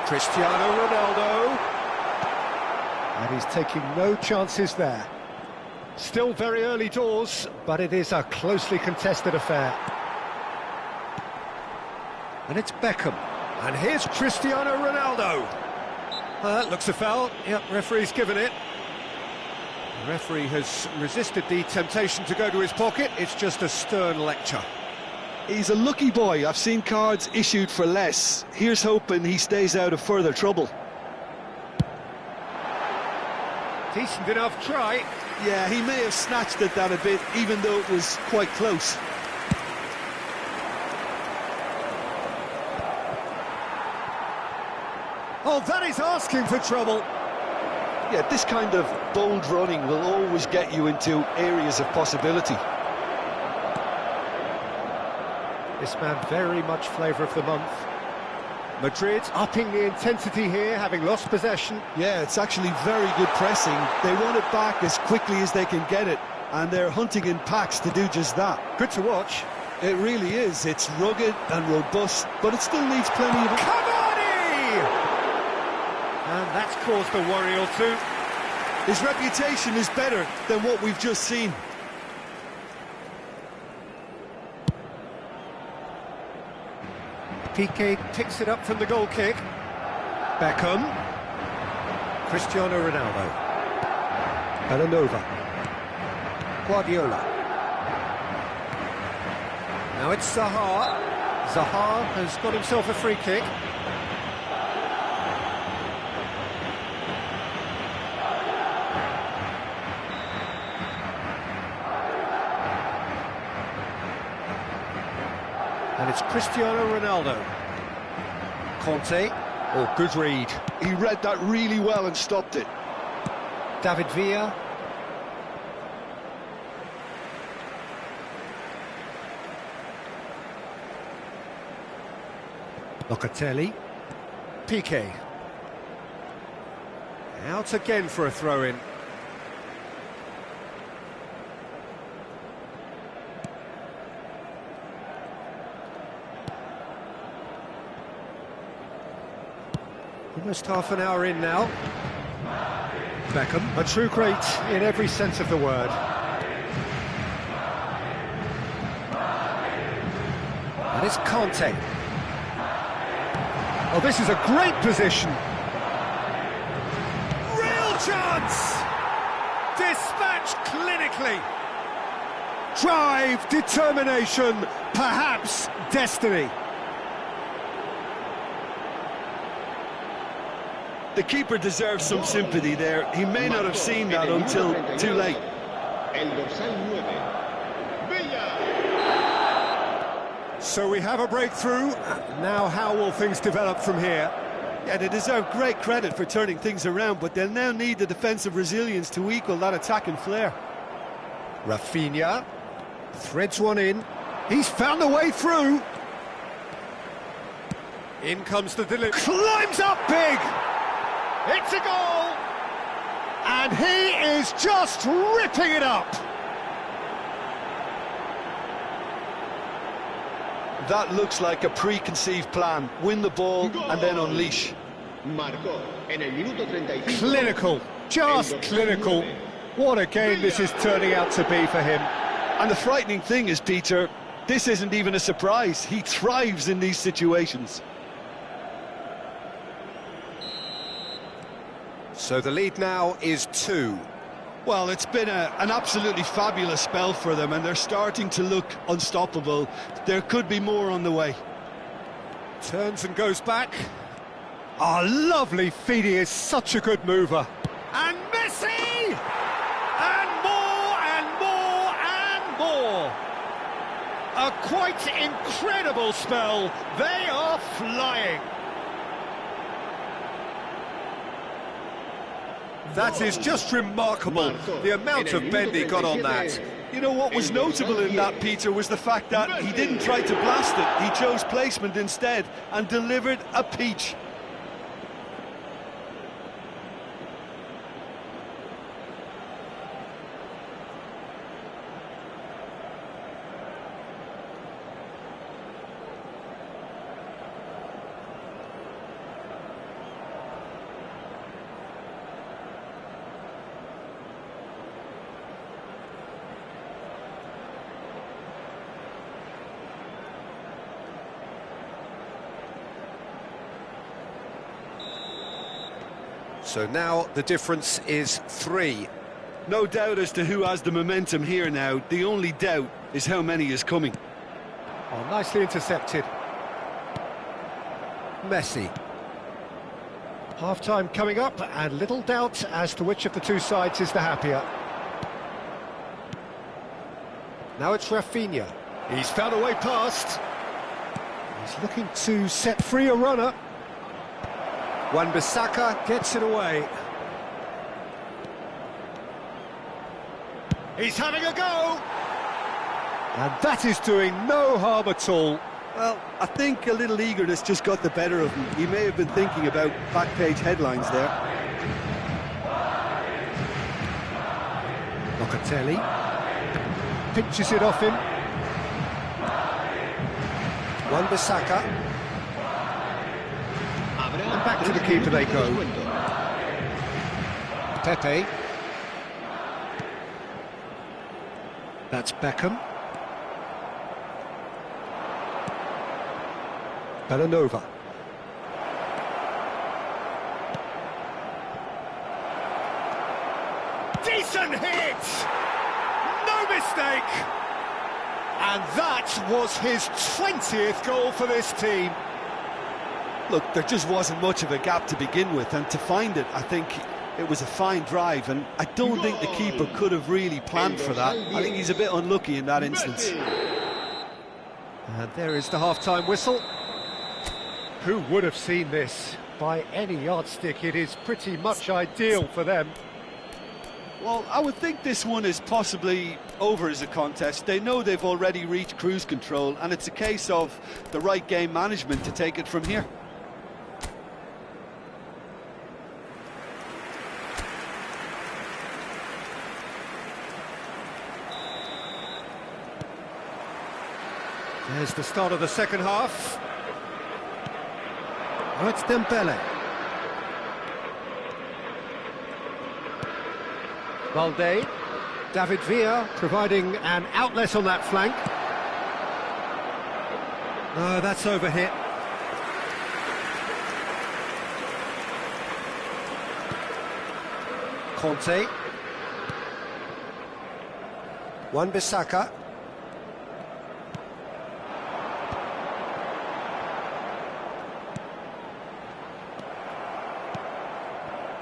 Cristiano Ronaldo. And he's taking no chances there. Still very early doors, but it is a closely contested affair. And it's Beckham. And here's Cristiano Ronaldo. That looks a foul. Yep, referee's given it. The referee has resisted the temptation to go to his pocket. It's just a stern lecture. He's a lucky boy. I've seen cards issued for less. Here's hoping he stays out of further trouble. Decent enough try. Yeah, he may have snatched at that a bit, even though it was quite close. Oh, that is asking for trouble. Yeah, this kind of bold running will always get you into areas of possibility. This man very much flavour of the month. Madrid upping the intensity here, having lost possession. Yeah, it's actually very good pressing. They want it back as quickly as they can get it, and they're hunting in packs to do just that. Good to watch. It really is. It's rugged and robust, but it still needs plenty of... Cavani! And that's caused a worry or two. His reputation is better than what we've just seen. Piqué picks it up from the goal kick. Beckham. Cristiano Ronaldo. Belanova. Guardiola. Now it's Zaha. Zaha has got himself a free kick. And it's Cristiano Ronaldo. Conte. Oh, good read. He read that really well and stopped it. David Villa. Locatelli. Piqué. Out again for a throw-in. Almost half an hour in now. Beckham, a true great in every sense of the word. And it's Conte. Oh, this is a great position. Real chance! Dispatched clinically. Drive, determination, perhaps destiny. The keeper deserves some sympathy there. He may not have seen that until too late. So we have a breakthrough. Now how will things develop from here? Yeah, they deserve great credit for turning things around, but they'll now need the defensive resilience to equal that attacking flair. Rafinha threads one in. He's found a way through. In comes the delivery. Climbs up big. It's a goal. And he is just ripping it up. That looks like a preconceived plan. Win the ball and then unleash. Clinical, just clinical. What a game this is turning out to be for him. And the frightening thing is, Peter, this isn't even a surprise. He thrives in these situations. So the lead now is 2. Well, it's been an absolutely fabulous spell for them, and they're starting to look unstoppable. There could be more on the way. Turns and goes back. Ah, lovely feed. He is such a good mover. And Messi! And more and more and more. A quite incredible spell. They are flying. That is just remarkable, the amount of bend he got on that. You know, what was notable in that, Peter, was the fact that he didn't try to blast it. He chose placement instead and delivered a peach. So now the difference is 3. No doubt as to who has the momentum here now. The only doubt is how many is coming. Oh, nicely intercepted. Messi. Half-time coming up, and little doubt as to which of the two sides is the happier. Now it's Rafinha. He's found a way past. He's looking to set free a runner. Wan-Bissaka gets it away. He's having a go! And that is doing no harm at all. Well, I think a little eagerness just got the better of him. He may have been thinking about back-page headlines there. Locatelli pinches it off him. Wan-Bissaka. And back to the keeper they go. Pepe. That's Beckham. Bellanova. Decent hit! No mistake! And that was his 20th goal for this team. Look, there just wasn't much of a gap to begin with, and to find it, I think it was a fine drive, and I don't think the keeper could have really planned for that. I think he's a bit unlucky in that instance. And there is the half-time whistle. Who would have seen this? By any yardstick, it is pretty much ideal for them. Well, I would think this one is possibly over as a contest. They know they've already reached cruise control, and it's a case of the right game management to take it from here. There's the start of the second half. Oh, it's Dembele. Valde. David Villa providing an outlet on that flank. No, that's overhit. Conte. Wan-Bissaka.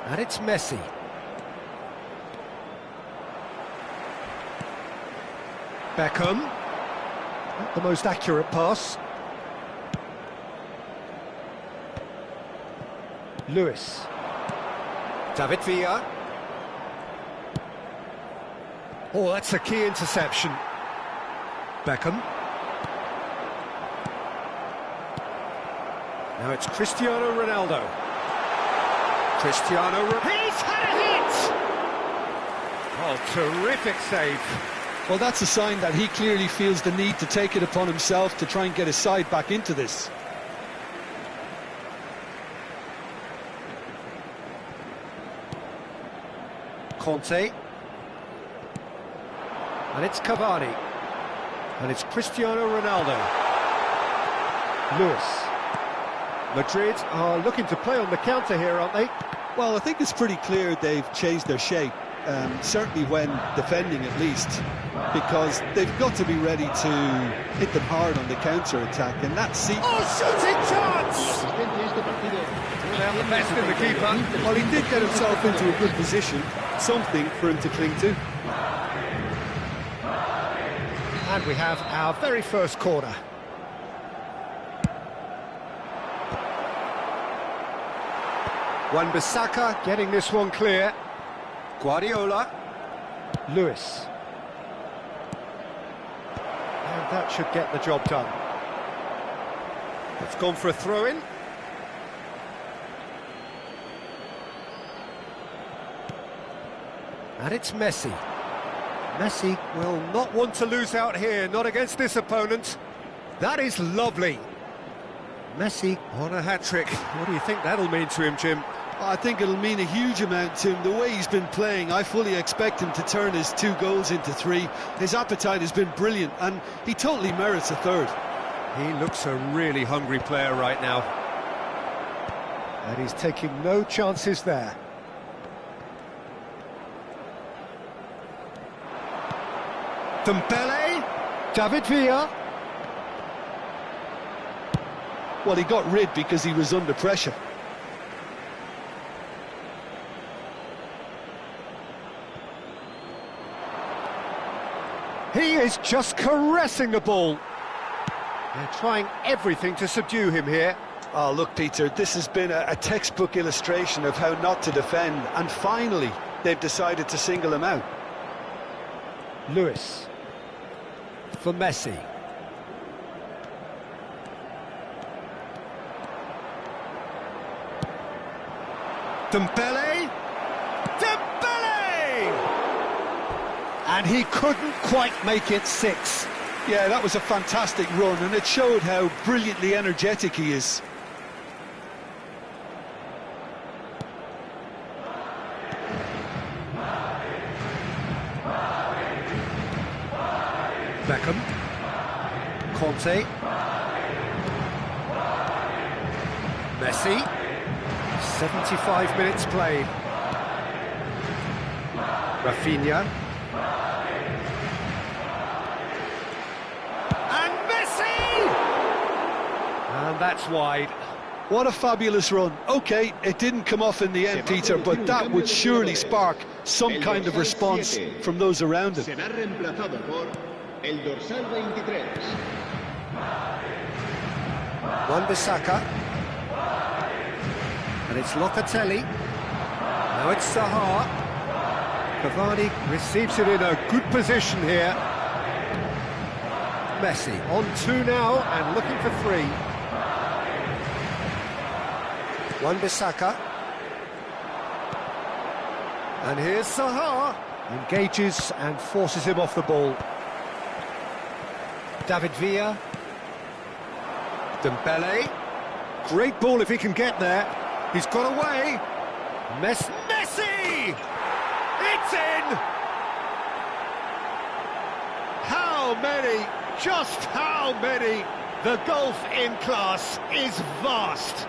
And it's Messi. Beckham. Not the most accurate pass. Lewis. David Villa. Oh, that's a key interception. Beckham. Now it's Cristiano Ronaldo. He's had a hit! Oh, terrific save. Well, that's a sign that he clearly feels the need to take it upon himself to try and get his side back into this. Conte. And it's Cavani. And it's Cristiano Ronaldo. Lewis. Madrid are looking to play on the counter here, aren't they? Well, I think it's pretty clear they've changed their shape, certainly when defending at least, because they've got to be ready to hit them hard on the counter-attack, and that's... Oh, shooting chance! Out the best in the keeper. Well, he did get himself into a good position, something for him to cling to. And we have our very first corner. Wan-Bissaka getting this one clear. Guardiola. Lewis. And that should get the job done. It's gone for a throw-in. And it's Messi. Messi will not want to lose out here, not against this opponent. That is lovely. Messi on a hat-trick. What do you think that'll mean to him, Jim? I think it'll mean a huge amount to him. The way he's been playing, I fully expect him to turn his 2 goals into 3. His appetite has been brilliant, and he totally merits a 3rd. He looks a really hungry player right now. And he's taking no chances there. Dembele, David Villa. Well, he got rid because he was under pressure. He is just caressing the ball. They're trying everything to subdue him here. Oh, look, Peter, this has been a textbook illustration of how not to defend, and finally, they've decided to single him out. Lewis. For Messi. Dembele! And he couldn't quite make it 6. Yeah, that was a fantastic run, and it showed how brilliantly energetic he is. Beckham. Conte. Messi. 75 minutes played. Rafinha. And Messi! And that's wide. What a fabulous run. OK, it didn't come off in the end, Peter, but that would surely spark some kind of response from those around him. Wan-Bissaka. And it's Locatelli. Now it's Zaha. Cavani receives it in a good position here. Messi on 2 now and looking for 3. Wan-Bissaka. And here's Zaha. Engages and forces him off the ball. David Villa. Dembele. Great ball if he can get there. He's got away. Messi! It's in! How many? Just how many? The gulf in class is vast.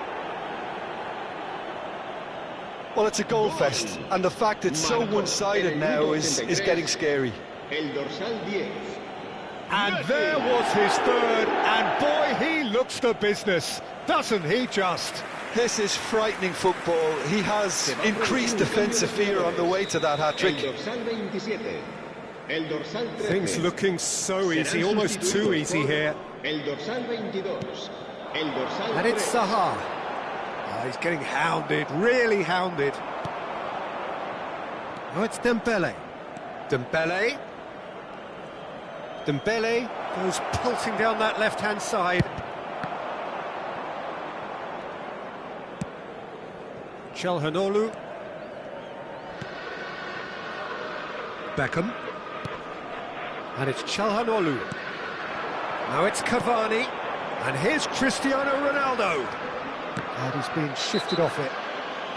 Well, it's a goal fest, and the fact it's so one-sided now is getting scary. And there was his 3rd, and boy, he looks the business, doesn't he just? This is frightening football. He has increased defensive fear on the way to that hat-trick. Things looking so easy, almost too easy here. And it's Zaha. Oh, he's getting hounded, really hounded. Oh, it's Dembele. Dembele. Dembele goes pulsing down that left-hand side. Çalhanoğlu. Beckham. And it's Çalhanoğlu. Now it's Cavani. And here's Cristiano Ronaldo. And he's been shifted off it.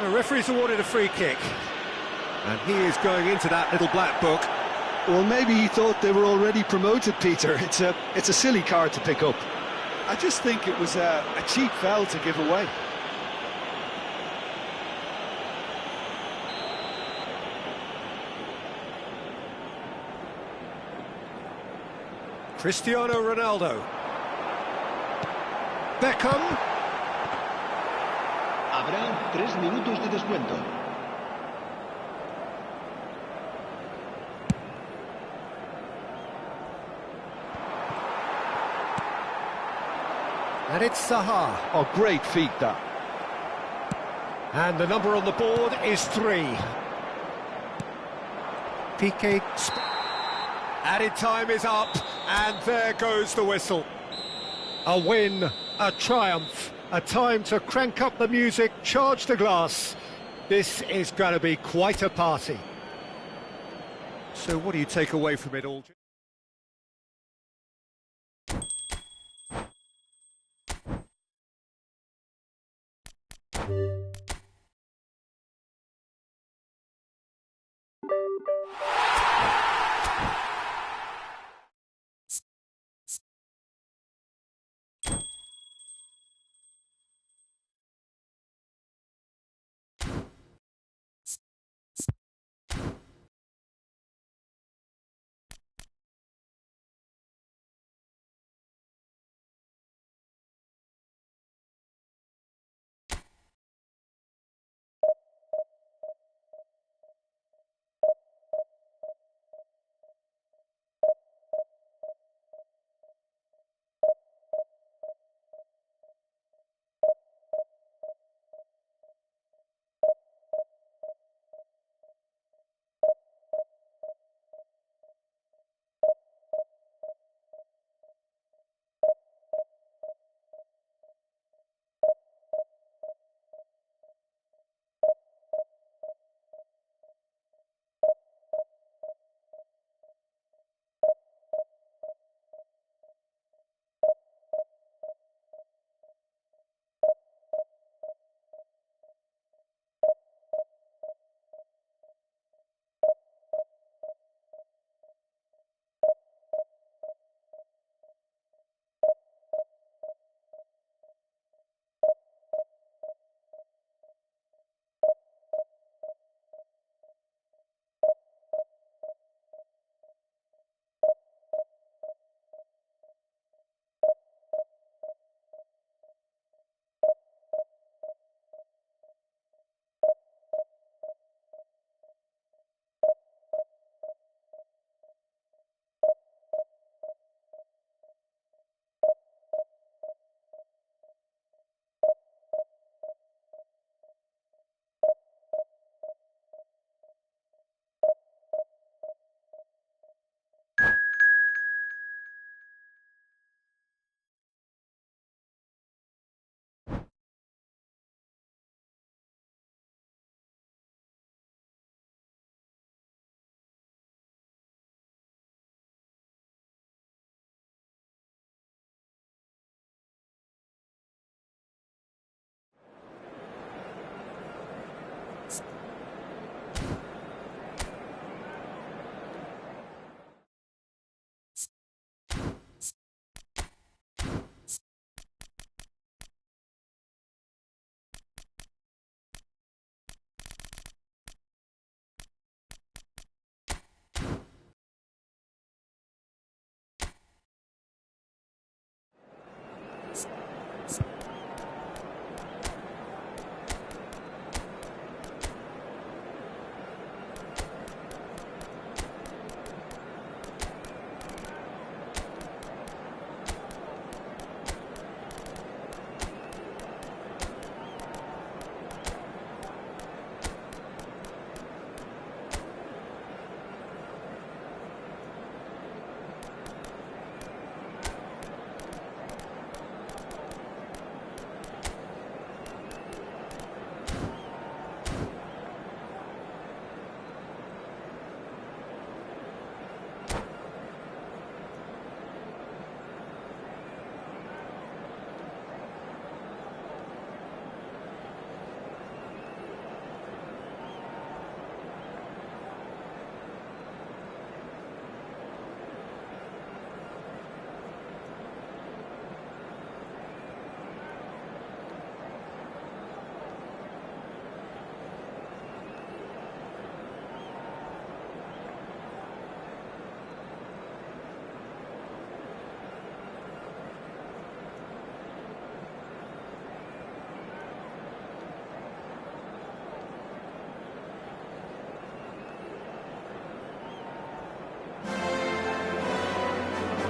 The referee's awarded a free kick. And he is going into that little black book. Well, maybe he thought they were already promoted, Peter. It's a silly card to pick up. I just think it was a cheap foul to give away. Cristiano Ronaldo. Beckham. Habrá 3 minutos de descuento. And it's Zaha. Oh, great feat, that. And the number on the board is 3. PK. Added time is up, and there goes the whistle. A win, a triumph, a time to crank up the music, charge the glass. This is going to be quite a party. So what do you take away from it all?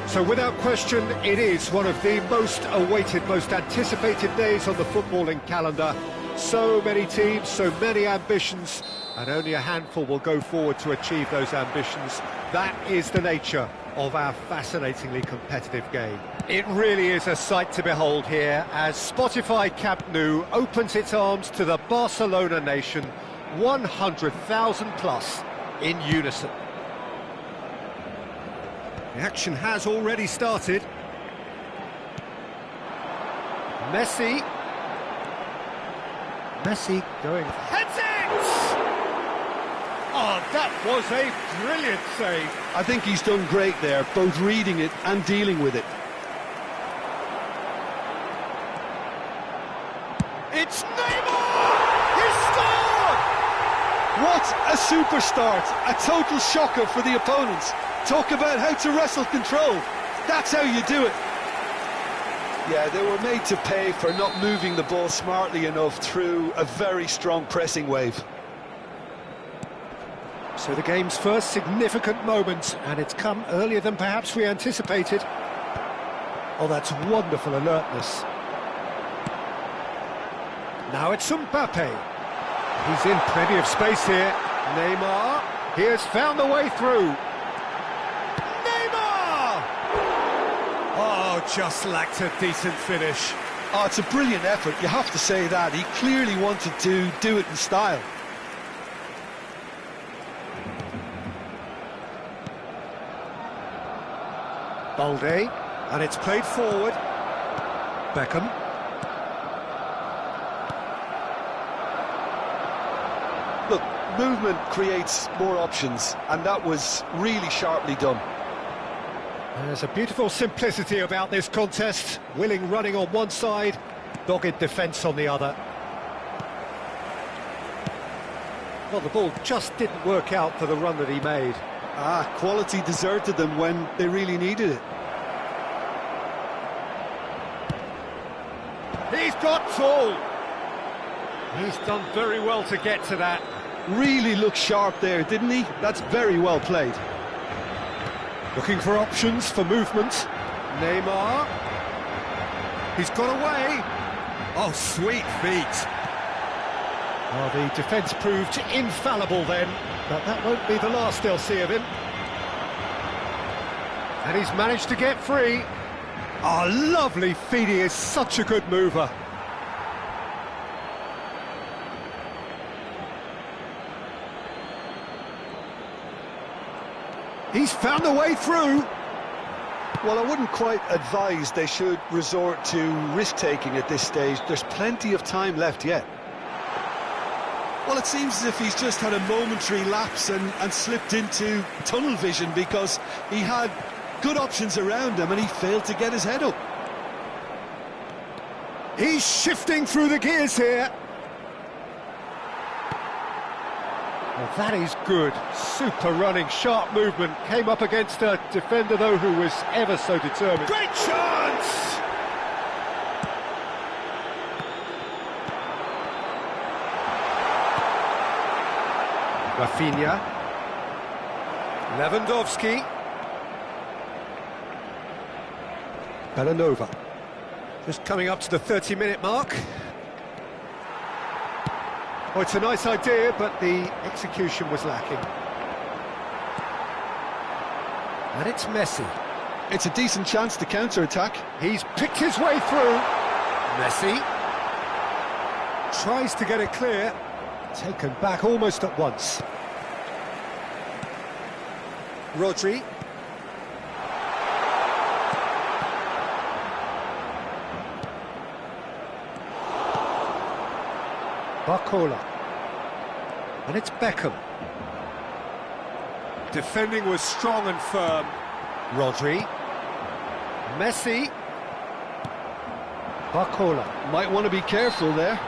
So without question, it is one of the most awaited, most anticipated days on the footballing calendar. So many teams, so many ambitions, and only a handful will go forward to achieve those ambitions. That is the nature of our fascinatingly competitive game. It really is a sight to behold here as Spotify Camp Nou opens its arms to the Barcelona nation, 100,000 plus in unison. The action has already started. Messi going... Heads it! Oh, that was a brilliant save. I think he's done great there, both reading it and dealing with it. It's Neymar! He scored! What a super start! A total shocker for the opponents. Talk about how to wrestle control. That's how you do it. Yeah, they were made to pay for not moving the ball smartly enough through a very strong pressing wave. So the game's first significant moment, and it's come earlier than perhaps we anticipated. Oh, that's wonderful alertness. Now it's Mbappe. He's in plenty of space here. Neymar, he has found the way through. Oh, just lacked a decent finish. Oh, it's a brilliant effort, you have to say that. He clearly wanted to do it in style. Balde, and it's played forward. Beckham. Look, movement creates more options, and that was really sharply done. There's a beautiful simplicity about this contest. Willing running on one side, dogged defence on the other. Well, the ball just didn't work out for the run that he made. Quality deserted them when they really needed it. He's got tall. He's done very well to get to that. Really looked sharp there, didn't he? That's very well played. Looking for options for movement. Neymar. He's got away. Oh, sweet feet. Oh, the defence proved infallible then, but that won't be the last they'll see of him. And he's managed to get free. Oh, lovely feet. He is such a good mover. He's found a way through. Well, I wouldn't quite advise they should resort to risk-taking at this stage. There's plenty of time left yet. Well, it seems as if he's just had a momentary lapse and slipped into tunnel vision because he had good options around him and he failed to get his head up. He's shifting through the gears here. Well, that is good. Super running, sharp movement. Came up against a defender, though, who was ever so determined. Great chance! Rafinha. Lewandowski. Bellanova. Just coming up to the 30-minute mark. Oh, it's a nice idea, but the execution was lacking. And it's Messi. It's a decent chance to counter-attack. He's picked his way through. Messi tries to get it clear. Taken back almost at once. Rodri. Barcola. And it's Beckham. Defending was strong and firm. Rodri. Messi. Barcola. Might want to be careful there.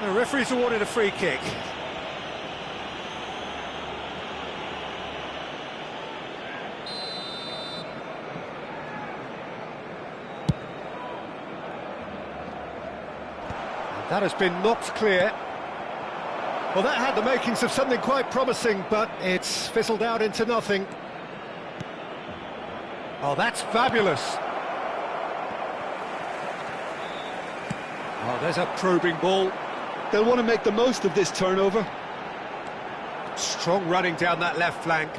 The referee's awarded a free kick. And that has been knocked clear. Well, that had the makings of something quite promising, but it's fizzled out into nothing. Oh, that's fabulous. Oh, there's a probing ball. They'll want to make the most of this turnover. Strong running down that left flank.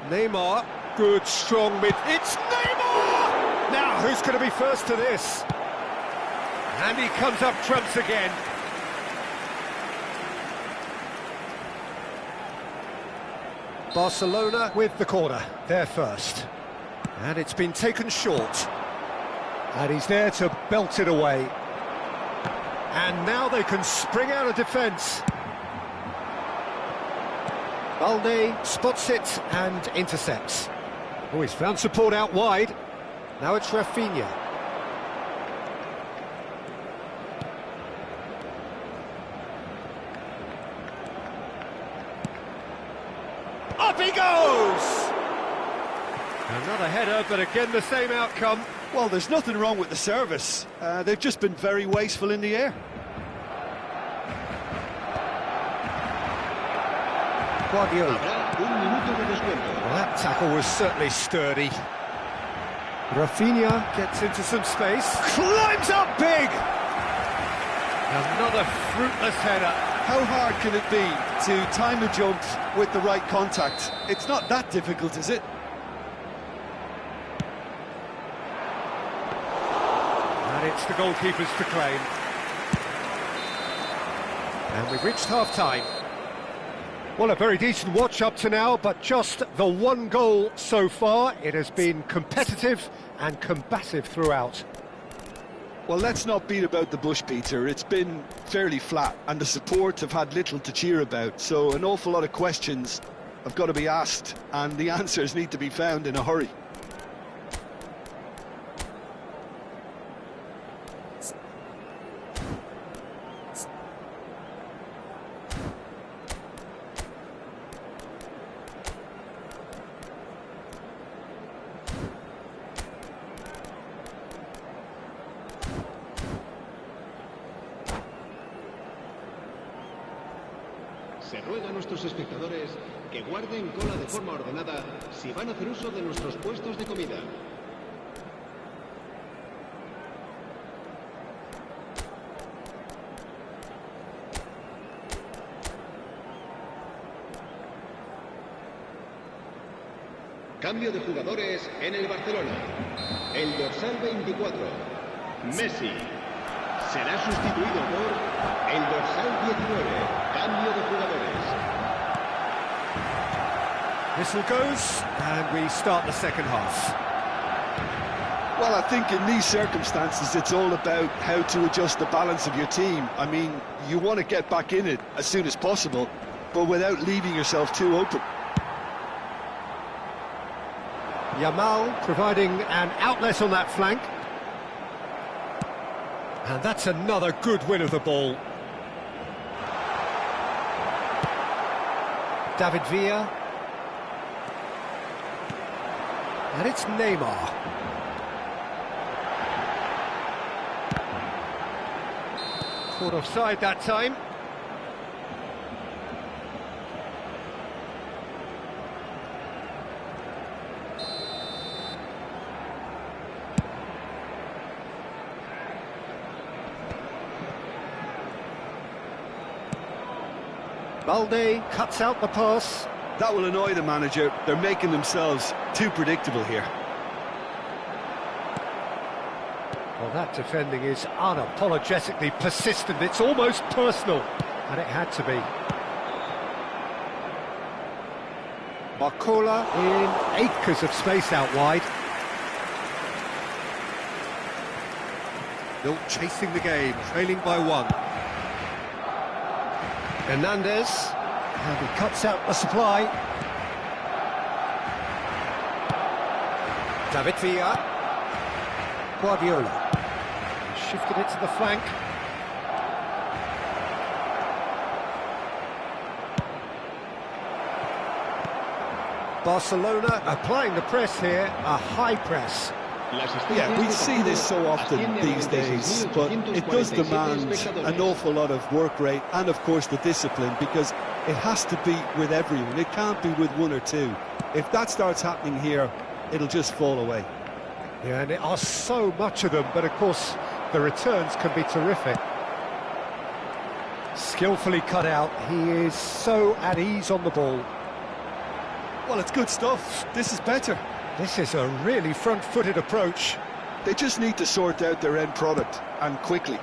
Neymar, good strong mid. It's Neymar! Now, who's going to be first to this? And he comes up trumps again. Barcelona with the corner, they're first. And it's been taken short. And he's there to belt it away. And now they can spring out of defence. Balde spots it and intercepts. Oh, he's found support out wide. Now it's Rafinha. Up he goes! Another header, but again the same outcome. Well, there's nothing wrong with the service. They've just been very wasteful in the air. Guardiola. Well, that tackle was certainly sturdy. Rafinha gets into some space. Climbs up big! Another fruitless header. How hard can it be to time a jump with the right contact? It's not that difficult, is it? And it's the goalkeepers to claim. And we've reached half-time. Well, a very decent watch up to now, but just the one goal so far. It has been competitive and combative throughout. Well, let's not beat about the bush, Peter. It's been fairly flat, and the support have had little to cheer about, so an awful lot of questions have got to be asked, and the answers need to be found in a hurry. Se ruega a nuestros espectadores que guarden cola de forma ordenada si van a hacer uso de nuestros puestos de comida. Cambio de jugadores en el Barcelona. El dorsal 24, Messi, será sustituido por el dorsal 19. Cambio de jugadores. Whistle goes, and we start the second half. Well, I think in these circumstances, it's all about how to adjust the balance of your team. I mean, you want to get back in it as soon as possible, but without leaving yourself too open. Yamal providing an outlet on that flank. And that's another good win of the ball. David Villa. And it's Neymar. Caught offside that time. Balde cuts out the pass. That will annoy the manager. They're making themselves too predictable here. Well, that defending is unapologetically persistent. It's almost personal, and it had to be. Barcola in acres of space out wide. Still chasing the game, trailing by one. Hernandez, and he cuts out the supply. David Villa. Guardiola. He shifted it to the flank. Barcelona applying the press here, a high press. Yeah, we see this so often these days, but it does demand an awful lot of work rate and, of course, the discipline, because it has to be with everyone. It can't be with one or two. If that starts happening here, it'll just fall away. Yeah, and there are so much of them, but of course the returns can be terrific. Skillfully cut out, he is so at ease on the ball. Well, it's good stuff. This is better. This is a really front-footed approach. They just need to sort out their end product, and quickly.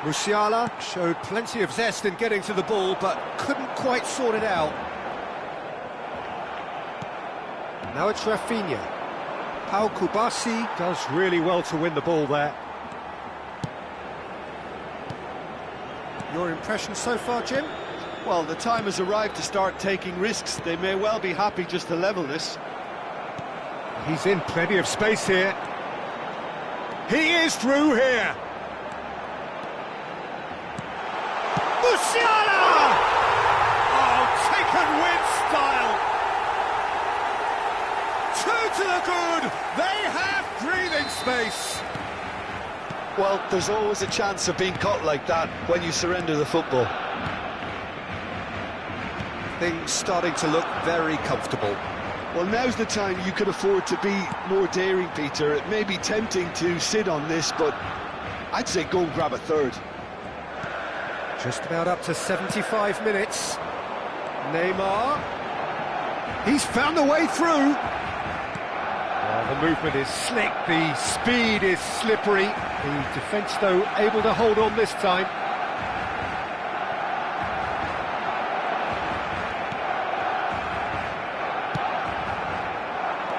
Musiala showed plenty of zest in getting to the ball, but couldn't quite sort it out. Now it's Rafinha. Pau Kubasi does really well to win the ball there. Your impression so far, Jim? Well, the time has arrived to start taking risks. They may well be happy just to level this. He's in plenty of space here. He is through here. Musiala! Oh, taken with style. Two to the good. They have breathing space. Well, there's always a chance of being caught like that when you surrender the football. Things starting to look very comfortable. Well, now's the time you could afford to be more daring, Peter. It may be tempting to sit on this, but I'd say go and grab a third. Just about up to 75 minutes. Neymar. He's found a way through. Oh, the movement is slick, the speed is slippery. The defence, though, able to hold on this time.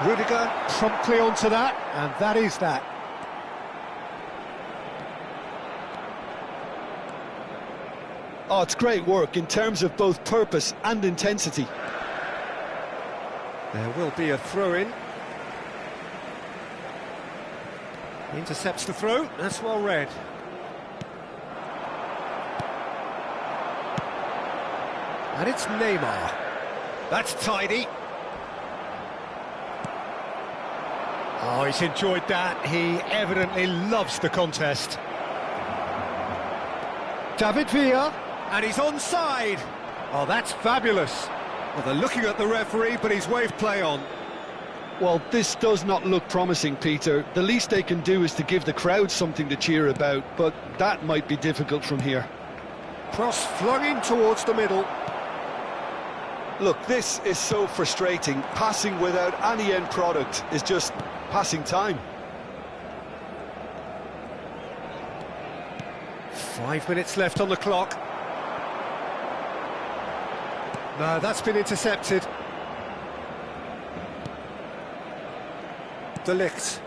Rudiger promptly onto that, and that is that. Oh, it's great work in terms of both purpose and intensity. There will be a throw-in. Intercepts the throw, that's well read. And it's Neymar. That's tidy. Oh, he's enjoyed that. He evidently loves the contest. David Villa, and he's onside. Oh, that's fabulous. Well, they're looking at the referee, but he's waved play on. Well, this does not look promising, Peter. The least they can do is to give the crowd something to cheer about, but that might be difficult from here. Cross flung in towards the middle. Look, this is so frustrating. Passing without any end product is just passing time. 5 minutes left on the clock. No, that's been intercepted. De Ligt.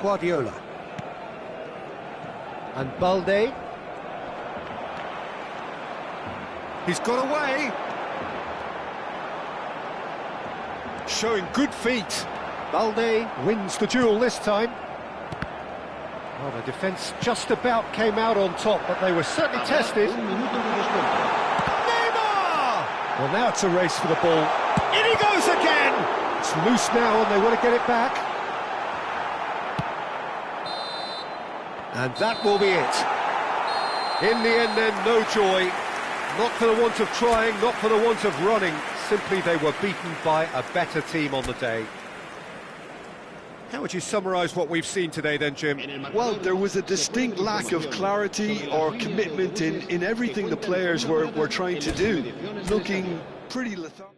Guardiola. And Balde. He's got away. Showing good feet. Balde wins the duel this time. Well, the defence just about came out on top, but they were certainly tested. Neymar! Well, now it's a race for the ball. In he goes again! It's loose now and they want to get it back. And that will be it. In the end then, no joy. Not for the want of trying, not for the want of running. Simply they were beaten by a better team on the day. How would you summarise what we've seen today then, Jim? Well, there was a distinct lack of clarity or commitment in everything the players were trying to do. Looking pretty lethargic.